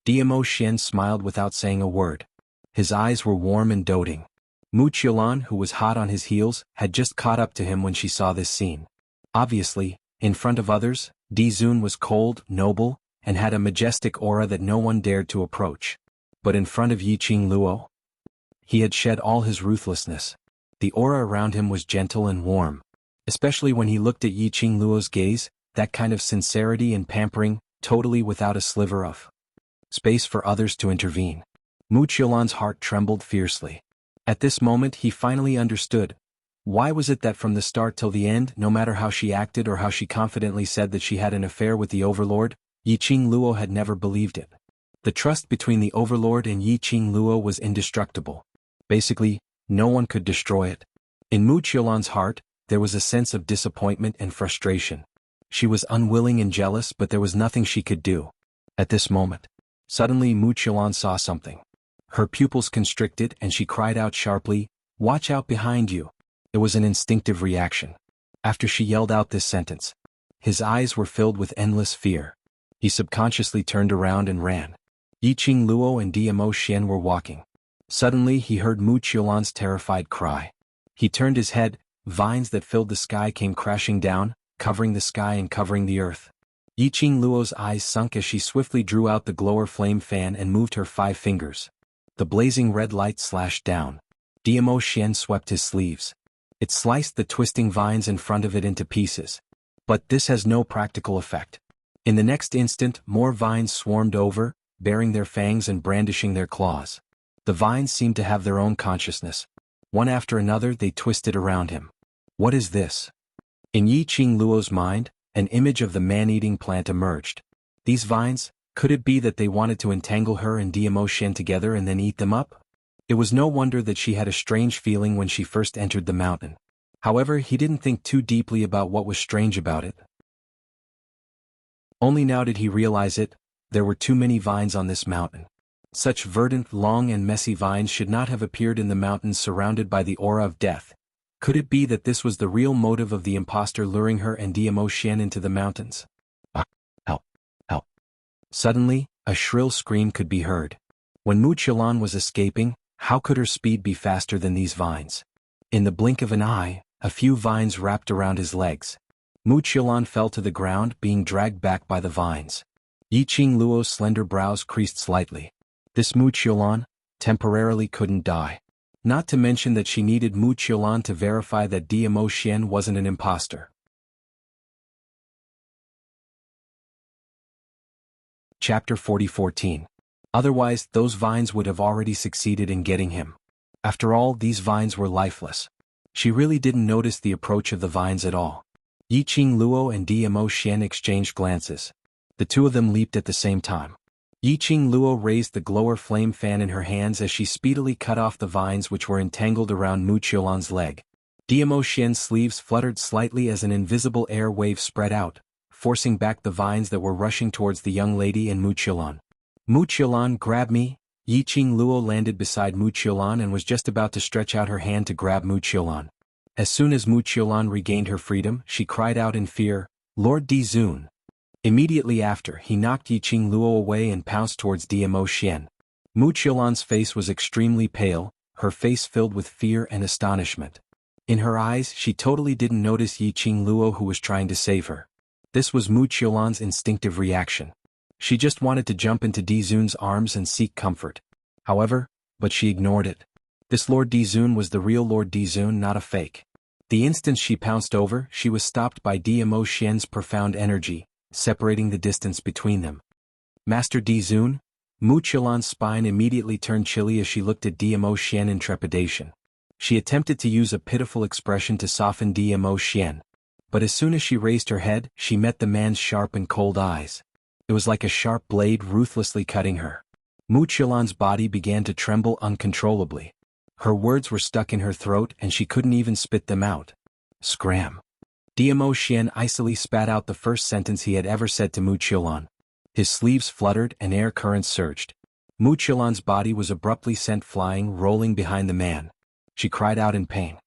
DMO Xian smiled without saying a word. His eyes were warm and doting. Wuxialover, who was hot on his heels, had just caught up to him when she saw this scene. Obviously, in front of others, Di Zun was cold, noble, and had a majestic aura that no one dared to approach. But in front of Yiqing Luo? He had shed all his ruthlessness. The aura around him was gentle and warm. Especially when he looked at Yiqing Luo's gaze, that kind of sincerity and pampering, totally without a sliver of space for others to intervene. Wuxialover's heart trembled fiercely. At this moment he finally understood. Why was it that from the start till the end, no matter how she acted or how she confidently said that she had an affair with the Overlord, Yiqing Luo had never believed it? The trust between the Overlord and Yiqing Luo was indestructible. Basically, no one could destroy it. In Wuxialover's heart, there was a sense of disappointment and frustration. She was unwilling and jealous, but there was nothing she could do. At this moment, suddenly Wuxialover saw something. Her pupils constricted and she cried out sharply, "Watch out behind you!" It was an instinctive reaction. After she yelled out this sentence, his eyes were filled with endless fear. He subconsciously turned around and ran. Yiqing Luo and Dmo Xian were walking. Suddenly he heard Wuxialover's terrified cry. He turned his head, vines that filled the sky came crashing down, covering the sky and covering the earth. Yiqing Luo's eyes sunk as she swiftly drew out the glower flame fan and moved her 5 fingers. The blazing red light slashed down. Dmo Xian swept his sleeves. It sliced the twisting vines in front of it into pieces. But this has no practical effect. In the next instant, more vines swarmed over, baring their fangs and brandishing their claws. The vines seemed to have their own consciousness. One after another they twisted around him. What is this? In Yiqing Luo's mind, an image of the man-eating plant emerged. These vines, could it be that they wanted to entangle her and Dmo Xian together and then eat them up? It was no wonder that she had a strange feeling when she first entered the mountain. However, he didn't think too deeply about what was strange about it. Only now did he realize it. There were too many vines on this mountain. Such verdant, long and messy vines should not have appeared in the mountains surrounded by the aura of death. Could it be that this was the real motive of the impostor luring her and Dmo Xian into the mountains? Help! Help! Suddenly, a shrill scream could be heard. When Wuxialover was escaping, how could her speed be faster than these vines? In the blink of an eye, a few vines wrapped around his legs. Wuxialover fell to the ground, being dragged back by the vines. Yiqing Luo's slender brows creased slightly. This Wuxialover temporarily couldn't die. Not to mention that she needed Wuxialover to verify that Dmo Xian wasn't an impostor. Chapter 40:14. Otherwise, those vines would have already succeeded in getting him. After all, these vines were lifeless. She really didn't notice the approach of the vines at all. Yiqing Luo and Dmo Xian exchanged glances. The two of them leaped at the same time. Yiqing Luo raised the glower flame fan in her hands as she speedily cut off the vines which were entangled around Wuxialover's leg. Dmo Xian's sleeves fluttered slightly as an invisible air wave spread out, forcing back the vines that were rushing towards the young lady and Wuxialover. Wuxialover, grab me! Yiqing Luo landed beside Wuxialover and was just about to stretch out her hand to grab Wuxialover. As soon as Wuxialover regained her freedom, she cried out in fear, "Lord Dizun!" Immediately after, he knocked Yiqing Luo away and pounced towards Dmo Xian. Wuxialover's face was extremely pale, her face filled with fear and astonishment. In her eyes, she totally didn't notice Yiqing Luo who was trying to save her. This was Wuxialover's instinctive reaction. She just wanted to jump into Dizun's arms and seek comfort. However, but she ignored it. This Lord Dizun was the real Lord Dizun, not a fake. The instant she pounced over, she was stopped by Dmo Xian's profound energy, separating the distance between them. Master Dizun? Wuxialover's spine immediately turned chilly as she looked at Dmo Xian in trepidation. She attempted to use a pitiful expression to soften Dmo Xian. But as soon as she raised her head, she met the man's sharp and cold eyes. It was like a sharp blade ruthlessly cutting her. Wuxialover's body began to tremble uncontrollably. Her words were stuck in her throat and she couldn't even spit them out. Scram! Dmo Xian icily spat out the first sentence he had ever said to Wuxialover. His sleeves fluttered and air currents surged. Wuxialover's body was abruptly sent flying, rolling behind the man. She cried out in pain.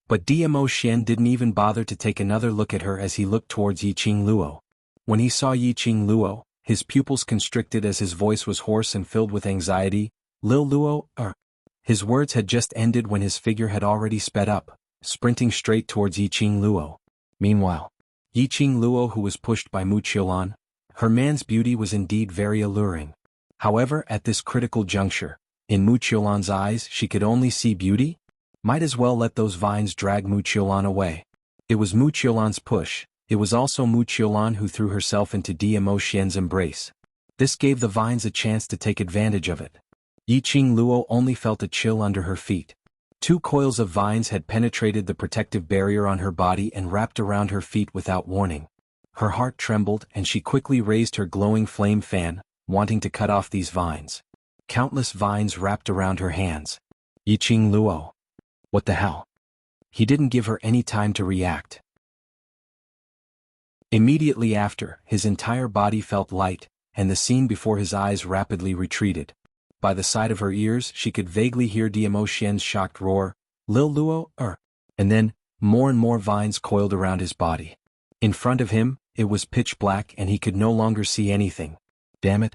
But Dmo Xian didn't even bother to take another look at her as he looked towards Yiqing Luo. When he saw Yiqing Luo, his pupils constricted as his voice was hoarse and filled with anxiety. Lil Luo, His words had just ended when his figure had already sped up, sprinting straight towards Yiqing Luo. Meanwhile, Yiqing Luo, who was pushed by Wuxialover, her man's beauty was indeed very alluring. However, at this critical juncture, In Muxiolan's eyes, she could only see beauty? Might as well let those vines drag Muxiolan away. It was Muxiolan's push. It was also Muxiolan who threw herself into Demo Xian's embrace. This gave the vines a chance to take advantage of it. Yiqing Luo only felt a chill under her feet. 2 coils of vines had penetrated the protective barrier on her body and wrapped around her feet without warning. Her heart trembled and she quickly raised her glowing flame fan, wanting to cut off these vines. Countless vines wrapped around her hands. Yiqing Luo. What the hell? He didn't give her any time to react. Immediately after, his entire body felt light, and the scene before his eyes rapidly retreated. By the side of her ears she could vaguely hear Demo Xian's shocked roar, "Lil Luo, And then, more and more vines coiled around his body. In front of him, it was pitch black and he could no longer see anything. Damn it.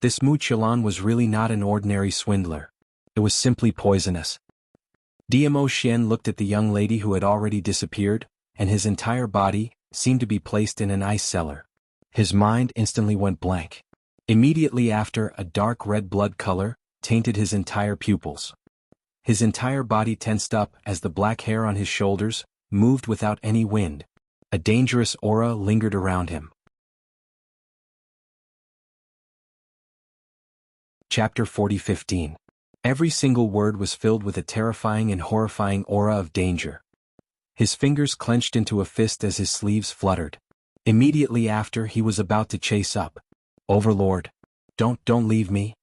This Muxiolan was really not an ordinary swindler. It was simply poisonous. Demo Xian looked at the young lady who had already disappeared, and his entire body seemed to be placed in an ice cellar. His mind instantly went blank. Immediately after, a dark red blood color tainted his entire pupils. His entire body tensed up as the black hair on his shoulders moved without any wind. A dangerous aura lingered around him. Chapter 40:15. Every single word was filled with a terrifying and horrifying aura of danger. His fingers clenched into a fist as his sleeves fluttered. Immediately after, he was about to chase up. Overlord. Don't leave me.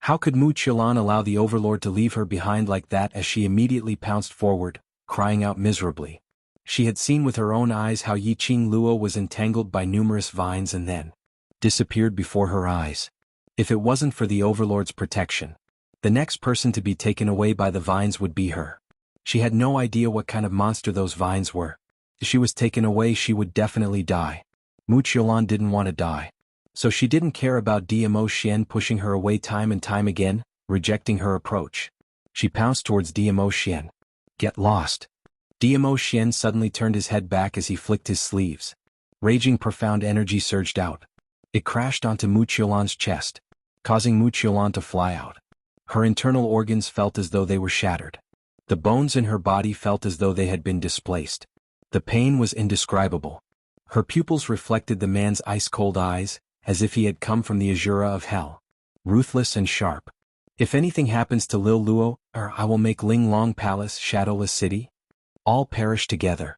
How could Muxiolan allow the Overlord to leave her behind like that? As she immediately pounced forward, crying out miserably. She had seen with her own eyes how Yiqing Luo was entangled by numerous vines and then disappeared before her eyes. If it wasn't for the Overlord's protection, the next person to be taken away by the vines would be her. She had no idea what kind of monster those vines were. If she was taken away, she would definitely die. Muxiolan didn't want to die. So she didn't care about Demo Xian pushing her away time and time again, rejecting her approach. She pounced towards Demo Xian. Get lost. Demo Xian suddenly turned his head back as he flicked his sleeves. Raging profound energy surged out. It crashed onto Muxiolan's chest, causing Muxiolan to fly out. Her internal organs felt as though they were shattered. The bones in her body felt as though they had been displaced. The pain was indescribable. Her pupils reflected the man's ice-cold eyes, as if he had come from the azura of hell. Ruthless and sharp. If anything happens to Lil Luo, I will make Ling Long Palace Shadowless City. All perish together.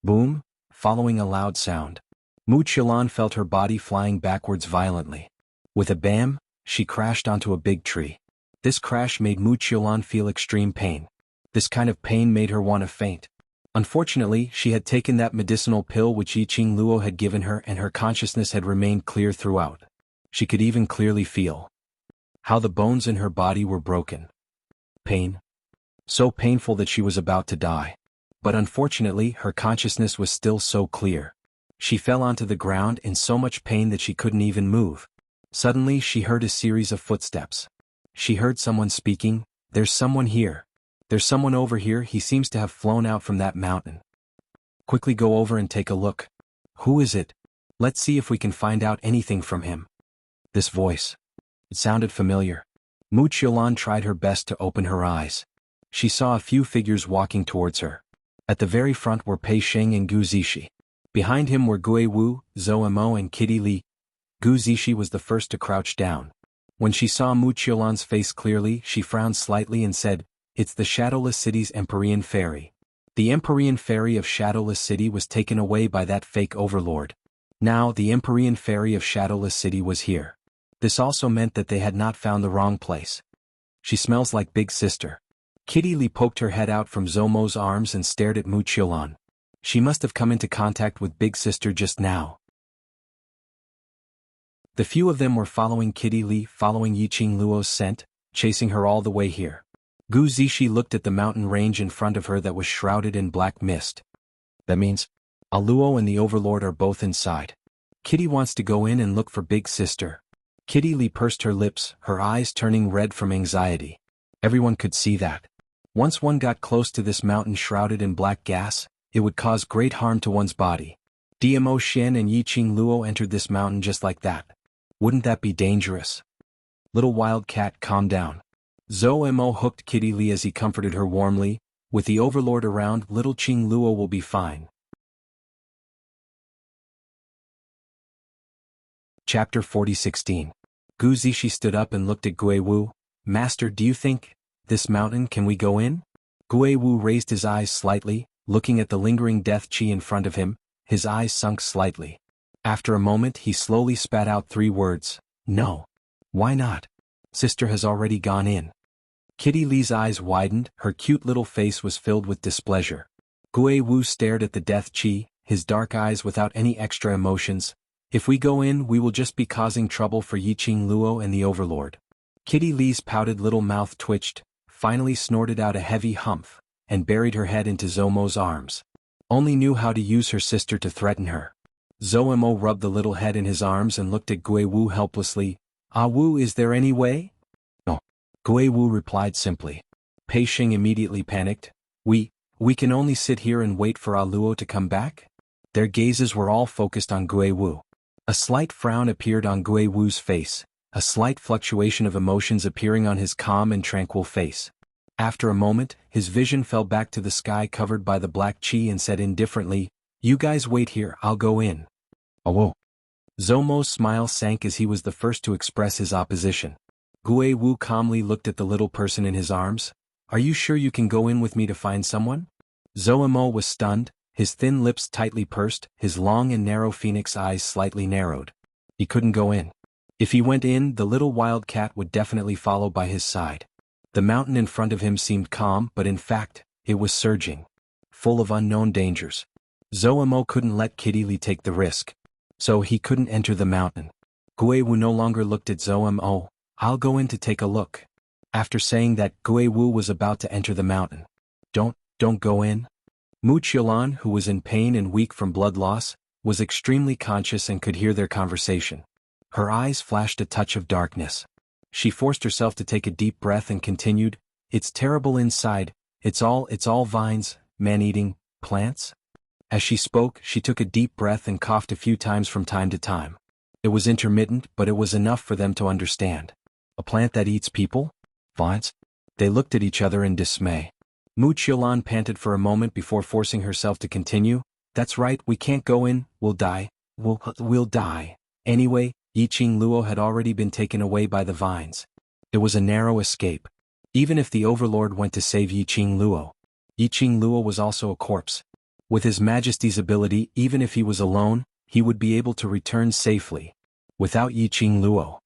Boom, following a loud sound. Muxiolan felt her body flying backwards violently. With a bam, she crashed onto a big tree. This crash made Muxiolan feel extreme pain. This kind of pain made her want to faint. Unfortunately, she had taken that medicinal pill which Yiqing Luo had given her, and her consciousness had remained clear throughout. She could even clearly feel how the bones in her body were broken. Pain. So painful that she was about to die. But unfortunately, her consciousness was still so clear. She fell onto the ground in so much pain that she couldn't even move. Suddenly, she heard a series of footsteps. She heard someone speaking, "There's someone here. There's someone over here. He seems to have flown out from that mountain. Quickly go over and take a look. Who is it? Let's see if we can find out anything from him." This voice. It sounded familiar. Muxiolan tried her best to open her eyes. She saw a few figures walking towards her. At the very front were Pei Sheng and Gu Zishi. Behind him were Gui Wu, Zhou Mo and Kitty Li. Gu Zishi was the first to crouch down. When she saw Muxiolan's face clearly, she frowned slightly and said, "It's the Shadowless City's Empyrean Fairy." The Empyrean Fairy of Shadowless City was taken away by that fake overlord. Now the Empyrean Fairy of Shadowless City was here. This also meant that they had not found the wrong place. "She smells like Big Sister." Kitty Li poked her head out from Zomo's arms and stared at Muxiolan. She must have come into contact with Big Sister just now. The few of them were following Kitty Li, following Yiqing Luo's scent, chasing her all the way here. Gu Zishi looked at the mountain range in front of her that was shrouded in black mist. That means, Luo and the Overlord are both inside. Kitty wants to go in and look for Big Sister. Kitty Li pursed her lips, her eyes turning red from anxiety. Everyone could see that. Once one got close to this mountain shrouded in black gas, it would cause great harm to one's body. Demo Xian and Yiqing Luo entered this mountain just like that. Wouldn't that be dangerous? Little wildcat, calm down. Mo hooked Kitty Lee as he comforted her warmly. With the overlord around, little Qing Luo will be fine. Chapter 40:16. Gu Zishi stood up and looked at Gui Wu. Master, do you think, this mountain, can we go in? Gui Wu raised his eyes slightly, looking at the lingering death chi in front of him. His eyes sunk slightly. After a moment he slowly spat out 3 words. No. Why not? Sister has already gone in. Kitty Lee's eyes widened, her cute little face was filled with displeasure. Gui Wu stared at the death chi, his dark eyes without any extra emotions. If we go in, we will just be causing trouble for Yiqing Luo and the overlord. Kitty Lee's pouted little mouth twitched, finally snorted out a heavy humph, and buried her head into Zomo's arms. Only knew how to use her sister to threaten her. Zomo rubbed the little head in his arms and looked at Gui Wu helplessly. Ah Wu, is there any way? No. Gui Wu replied simply. Pei Xing immediately panicked. We can only sit here and wait for Ah Luo to come back? Their gazes were all focused on Gui Wu. A slight frown appeared on Gui Wu's face, a slight fluctuation of emotions appearing on his calm and tranquil face. After a moment, his vision fell back to the sky covered by the black chi and said indifferently, You guys wait here, I'll go in. Oh. Zomo's smile sank as he was the first to express his opposition. Gui Wu calmly looked at the little person in his arms. Are you sure you can go in with me to find someone? Zomo was stunned, his thin lips tightly pursed, his long and narrow phoenix eyes slightly narrowed. He couldn't go in. If he went in, the little wildcat would definitely follow by his side. The mountain in front of him seemed calm, but in fact, it was surging, full of unknown dangers. Zomo couldn't let Kitty Lee take the risk, so he couldn't enter the mountain. Gui Wu no longer looked at Zomo. I'll go in to take a look. After saying that, Gui Wu was about to enter the mountain. Don't go in. Wuxialover, who was in pain and weak from blood loss, was extremely conscious and could hear their conversation. Her eyes flashed a touch of darkness. She forced herself to take a deep breath and continued, It's terrible inside, it's all vines, man-eating, plants. As she spoke, she took a deep breath and coughed a few times from time to time. It was intermittent, but it was enough for them to understand. A plant that eats people? Vines? They looked at each other in dismay. Wuxialover panted for a moment before forcing herself to continue. That's right, we can't go in, we'll die. We'll die. Anyway, Yiqing Luo had already been taken away by the vines. It was a narrow escape. Even if the overlord went to save Yiqing Luo was also a corpse. With his majesty's ability, even if he was alone, he would be able to return safely. Without Yiqing Luo,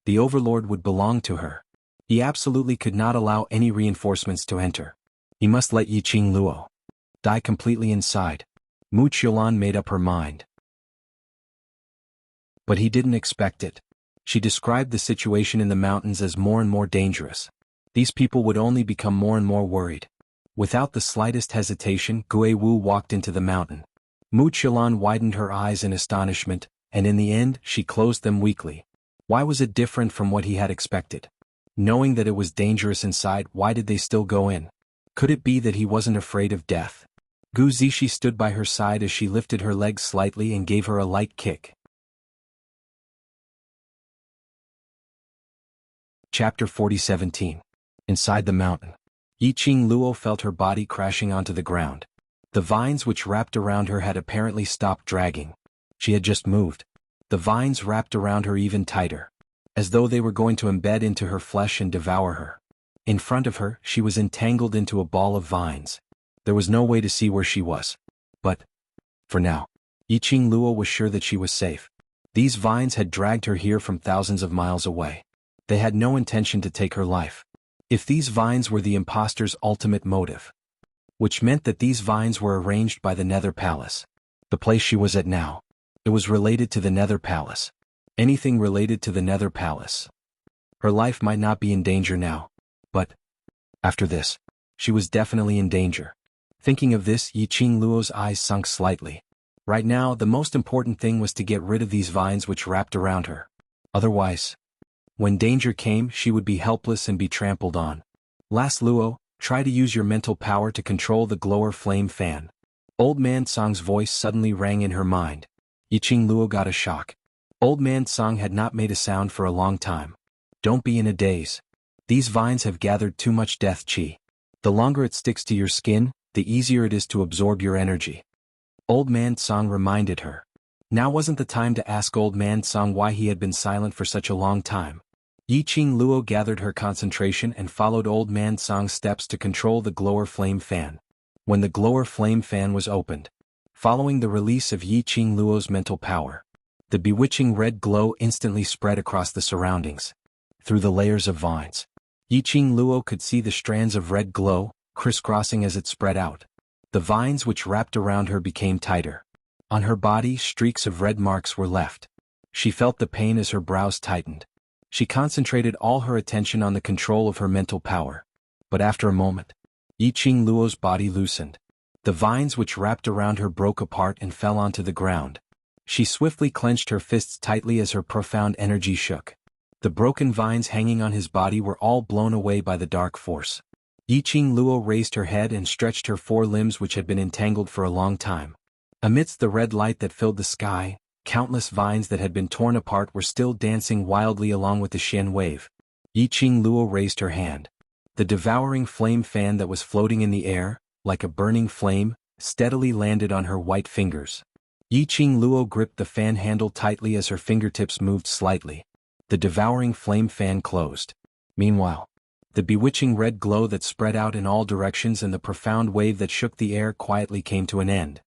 the overlord would belong to her. He absolutely could not allow any reinforcements to enter. He must let Yiqing Luo die completely inside. Wuxialover made up her mind. But he didn't expect it. She described the situation in the mountains as more and more dangerous. These people would only become more and more worried. Without the slightest hesitation, Gui Wu walked into the mountain. Wuxialover widened her eyes in astonishment, and in the end, she closed them weakly. Why was it different from what he had expected? Knowing that it was dangerous inside, why did they still go in? Could it be that he wasn't afraid of death? Gu Zishi stood by her side as she lifted her legs slightly and gave her a light kick. Chapter 40:17. Inside the mountain. Yiqing Luo felt her body crashing onto the ground. The vines which wrapped around her had apparently stopped dragging. She had just moved. The vines wrapped around her even tighter, as though they were going to embed into her flesh and devour her. In front of her, she was entangled into a ball of vines. There was no way to see where she was. But, for now, Yiqing Luo was sure that she was safe. These vines had dragged her here from thousands of miles away. They had no intention to take her life. If these vines were the impostor's ultimate motive, which meant that these vines were arranged by the Nether Palace, the place she was at now, it was related to the Nether Palace. Anything related to the Nether Palace. Her life might not be in danger now, but after this, she was definitely in danger. Thinking of this, Yiqing Luo's eyes sunk slightly. Right now, the most important thing was to get rid of these vines which wrapped around her. Otherwise, when danger came, she would be helpless and be trampled on. Last Luo, try to use your mental power to control the glower flame fan. Old Man Song's voice suddenly rang in her mind. Yiqing Luo got a shock. Old Man Song had not made a sound for a long time. Don't be in a daze. These vines have gathered too much death chi. The longer it sticks to your skin, the easier it is to absorb your energy. Old Man Tsang reminded her. Now wasn't the time to ask Old Man Tsang why he had been silent for such a long time. Yiqing Luo gathered her concentration and followed Old Man Tsang's steps to control the glower flame fan. When the glower flame fan was opened, following the release of Yiqing Luo's mental power, the bewitching red glow instantly spread across the surroundings. Through the layers of vines, Yiqing Luo could see the strands of red glow, crisscrossing as it spread out. The vines which wrapped around her became tighter. On her body, streaks of red marks were left. She felt the pain as her brows tightened. She concentrated all her attention on the control of her mental power. But after a moment, Yiqing Luo's body loosened. The vines which wrapped around her broke apart and fell onto the ground. She swiftly clenched her fists tightly as her profound energy shook. The broken vines hanging on his body were all blown away by the dark force. Yiqing Luo raised her head and stretched her four limbs which had been entangled for a long time. Amidst the red light that filled the sky, countless vines that had been torn apart were still dancing wildly along with the Xian wave. Yiqing Luo raised her hand. The devouring flame fan that was floating in the air, like a burning flame, steadily landed on her white fingers. Yiqing Luo gripped the fan handle tightly as her fingertips moved slightly. The devouring flame fan closed. Meanwhile, the bewitching red glow that spread out in all directions and the profound wave that shook the air quietly came to an end.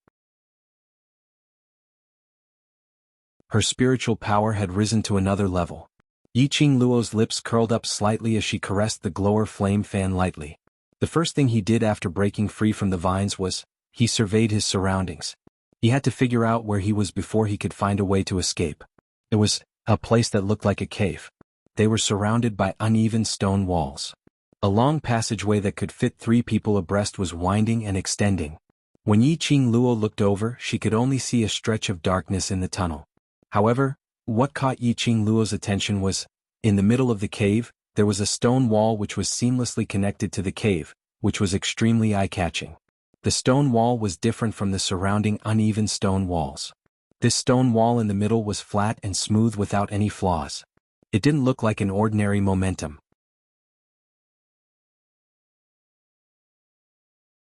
Her spiritual power had risen to another level. Yiqing Luo's lips curled up slightly as she caressed the glower flame fan lightly. The first thing he did after breaking free from the vines was, he surveyed his surroundings. He had to figure out where he was before he could find a way to escape. It was a place that looked like a cave. They were surrounded by uneven stone walls. A long passageway that could fit 3 people abreast was winding and extending. When Yiqing Luo looked over, she could only see a stretch of darkness in the tunnel. However, what caught Yiqing Luo's attention was, in the middle of the cave, there was a stone wall which was seamlessly connected to the cave, which was extremely eye-catching. The stone wall was different from the surrounding uneven stone walls. This stone wall in the middle was flat and smooth without any flaws. It didn't look like an ordinary momentum.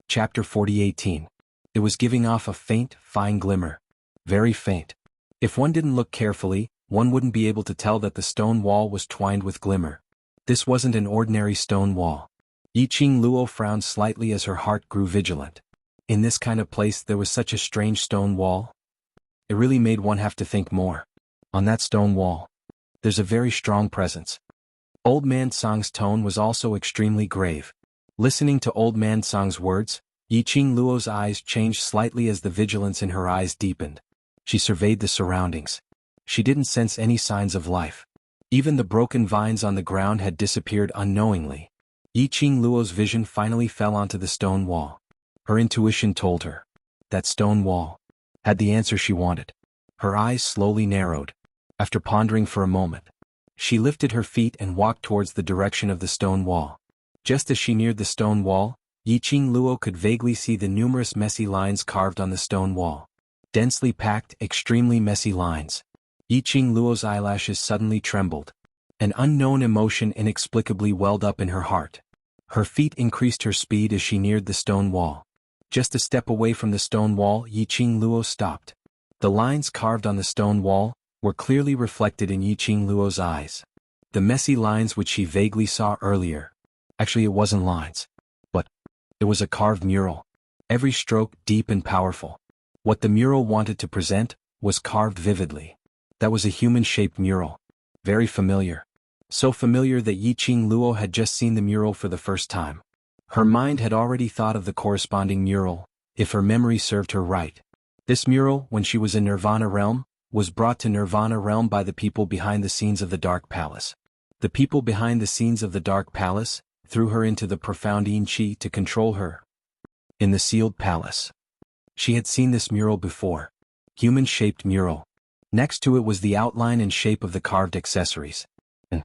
Chapter 40:18. It was giving off a faint, fine glimmer. Very faint. If one didn't look carefully, one wouldn't be able to tell that the stone wall was twined with glimmer. This wasn't an ordinary stone wall. Yiqing Luo frowned slightly as her heart grew vigilant. In this kind of place there was such a strange stone wall? It really made one have to think more. On that stone wall, there's a very strong presence. Old Man Tsang's tone was also extremely grave. Listening to Old Man Tsang's words, Yiqing Luo's eyes changed slightly as the vigilance in her eyes deepened. She surveyed the surroundings. She didn't sense any signs of life. Even the broken vines on the ground had disappeared unknowingly. Yiqing Luo's vision finally fell onto the stone wall. Her intuition told her. That stone wall had the answer she wanted. Her eyes slowly narrowed. After pondering for a moment, she lifted her feet and walked towards the direction of the stone wall. Just as she neared the stone wall, Yiqing Luo could vaguely see the numerous messy lines carved on the stone wall. Densely packed, extremely messy lines. Yiqing Luo's eyelashes suddenly trembled. An unknown emotion inexplicably welled up in her heart. Her feet increased her speed as she neared the stone wall. Just a step away from the stone wall, Yiqing Luo stopped. The lines carved on the stone wall were clearly reflected in Yiqing Luo's eyes. The messy lines which she vaguely saw earlier. Actually, it wasn't lines. But it was a carved mural. Every stroke deep and powerful. What the mural wanted to present was carved vividly. That was a human-shaped mural. Very familiar. So familiar that Yiqing Luo had just seen the mural for the first time. Her mind had already thought of the corresponding mural, if her memory served her right. This mural, when she was in Nirvana Realm, was brought to Nirvana Realm by the people behind the scenes of the Dark Palace. The people behind the scenes of the Dark Palace threw her into the profound Yin Qi to control her. In the sealed palace. She had seen this mural before. Human-shaped mural. Next to it was the outline and shape of the carved accessories. And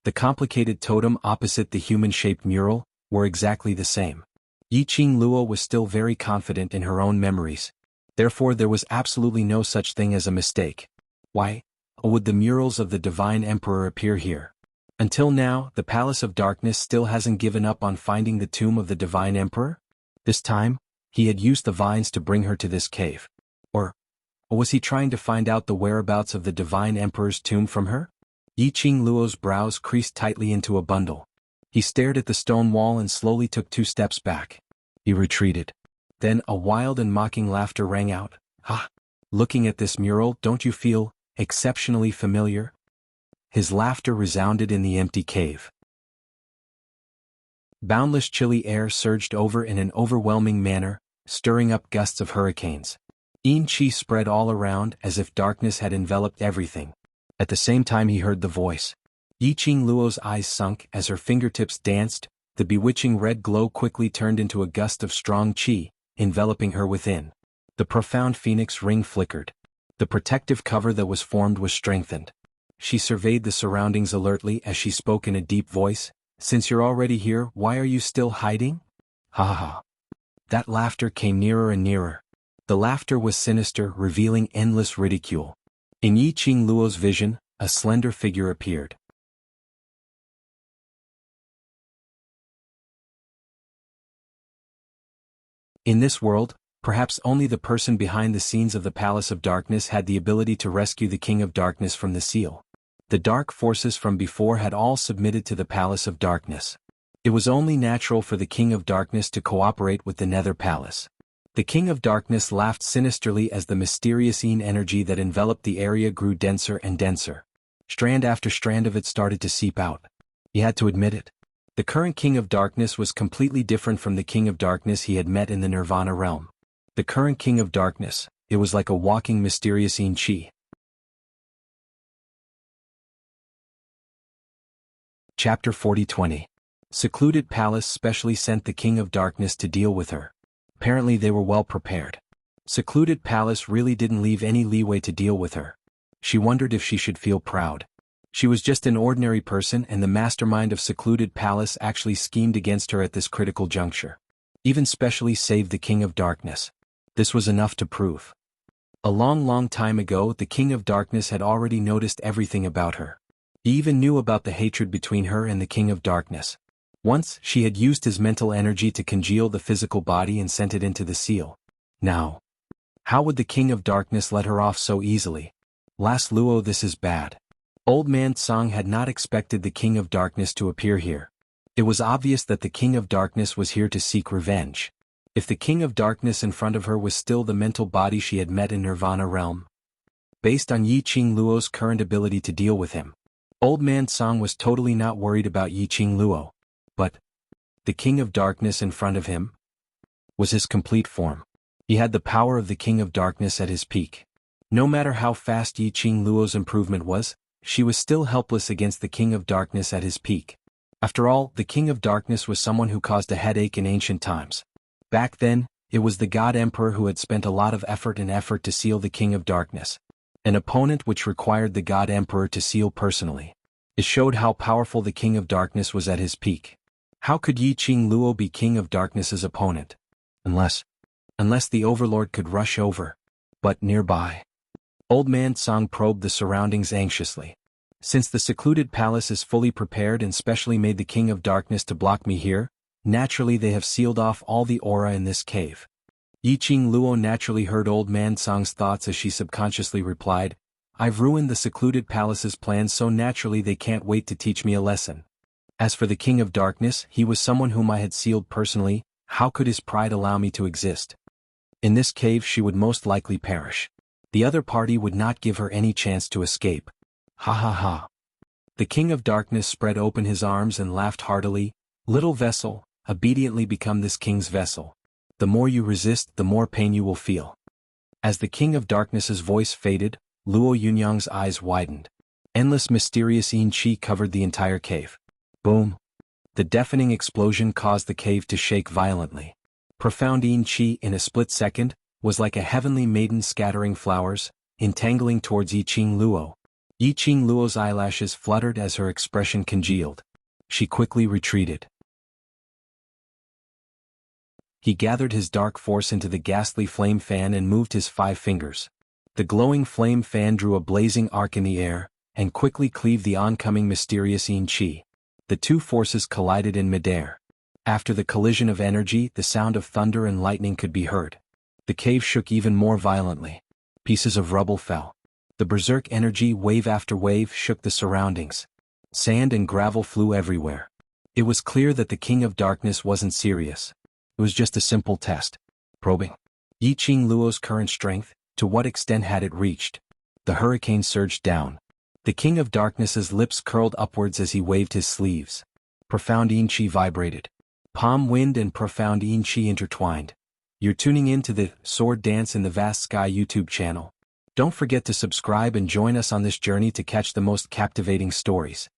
the complicated totem opposite the human-shaped mural were exactly the same. Yiqing Luo was still very confident in her own memories. Therefore there was absolutely no such thing as a mistake. Why would the murals of the Divine Emperor appear here? Until now, the Palace of Darkness still hasn't given up on finding the tomb of the Divine Emperor? This time, he had used the vines to bring her to this cave. Or was he trying to find out the whereabouts of the Divine Emperor's tomb from her? Yiqing Luo's brows creased tightly into a bundle. He stared at the stone wall and slowly took 2 steps back. He retreated. Then a wild and mocking laughter rang out. Ha! Looking at this mural, don't you feel exceptionally familiar? His laughter resounded in the empty cave. Boundless chilly air surged over in an overwhelming manner, stirring up gusts of hurricanes. Qi spread all around as if darkness had enveloped everything. At the same time he heard the voice. Yiqing Luo's eyes sunk as her fingertips danced, the bewitching red glow quickly turned into a gust of strong qi, enveloping her within. The profound phoenix ring flickered. The protective cover that was formed was strengthened. She surveyed the surroundings alertly as she spoke in a deep voice. Since you're already here, why are you still hiding? Ha ha ha. That laughter came nearer and nearer. The laughter was sinister, revealing endless ridicule. In Yiqing Luo's vision, a slender figure appeared. In this world, perhaps only the person behind the scenes of the Palace of Darkness had the ability to rescue the King of Darkness from the seal. The dark forces from before had all submitted to the Palace of Darkness. It was only natural for the King of Darkness to cooperate with the Nether Palace. The King of Darkness laughed sinisterly as the mysterious energy that enveloped the area grew denser and denser. Strand after strand of it started to seep out. He had to admit it. The current King of Darkness was completely different from the King of Darkness he had met in the Nirvana realm. The current King of Darkness, it was like a walking mysterious qi. Chapter 40-20. Secluded Palace specially sent the King of Darkness to deal with her. Apparently they were well prepared. Secluded Palace really didn't leave any leeway to deal with her. She wondered if she should feel proud. She was just an ordinary person and the mastermind of Secluded Palace actually schemed against her at this critical juncture. Even specially saved the King of Darkness. This was enough to prove. A long time ago the King of Darkness had already noticed everything about her. He even knew about the hatred between her and the King of Darkness. Once, she had used his mental energy to congeal the physical body and sent it into the seal. Now, how would the King of Darkness let her off so easily? Last Luo, this is bad. Old Man Tsang had not expected the King of Darkness to appear here. It was obvious that the King of Darkness was here to seek revenge. If the King of Darkness in front of her was still the mental body she had met in Nirvana realm. Based on Yiqing Luo's current ability to deal with him, Old Man Tsang was totally not worried about Yiqing Luo. But the King of Darkness in front of him was his complete form. He had the power of the King of Darkness at his peak. No matter how fast Yiqing Luo's improvement was, she was still helpless against the King of Darkness at his peak. After all, the King of Darkness was someone who caused a headache in ancient times. Back then, it was the God Emperor who had spent a lot of effort to seal the King of Darkness. An opponent which required the God Emperor to seal personally. It showed how powerful the King of Darkness was at his peak. How could Yiqing Luo be King of Darkness's opponent? Unless the Overlord could rush over. But nearby. Old Man Tsang probed the surroundings anxiously. Since the Secluded Palace is fully prepared and specially made the King of Darkness to block me here, naturally they have sealed off all the aura in this cave. Yiqing Luo naturally heard Old Man Tsang's thoughts as she subconsciously replied, I've ruined the Secluded Palace's plans so naturally they can't wait to teach me a lesson. As for the King of Darkness, he was someone whom I had sealed personally. How could his pride allow me to exist? In this cave she would most likely perish. The other party would not give her any chance to escape. Ha ha ha. The King of Darkness spread open his arms and laughed heartily. Little vessel, obediently become this king's vessel. The more you resist, the more pain you will feel. As the King of Darkness's voice faded, Luo Yunyang's eyes widened. Endless mysterious qi covered the entire cave. Boom. The deafening explosion caused the cave to shake violently. Profound qi in a split second was like a heavenly maiden scattering flowers, entangling towards Yiqing Luo. Yiqing Luo's eyelashes fluttered as her expression congealed. She quickly retreated. He gathered his dark force into the ghastly flame fan and moved his 5 fingers. The glowing flame fan drew a blazing arc in the air, and quickly cleaved the oncoming mysterious xianxia. The two forces collided in midair. After the collision of energy, the sound of thunder and lightning could be heard. The cave shook even more violently. Pieces of rubble fell. The berserk energy, wave after wave, shook the surroundings. Sand and gravel flew everywhere. It was clear that the King of Darkness wasn't serious. It was just a simple test. Probing Yi Qing Luo's current strength. To what extent had it reached? The hurricane surged down. The King of Darkness's lips curled upwards as he waved his sleeves. Profound xianxia vibrated. Palm wind and profound xianxia intertwined. You're tuning in to the Sword Dance in the Vast Sky YouTube channel. Don't forget to subscribe and join us on this journey to catch the most captivating stories.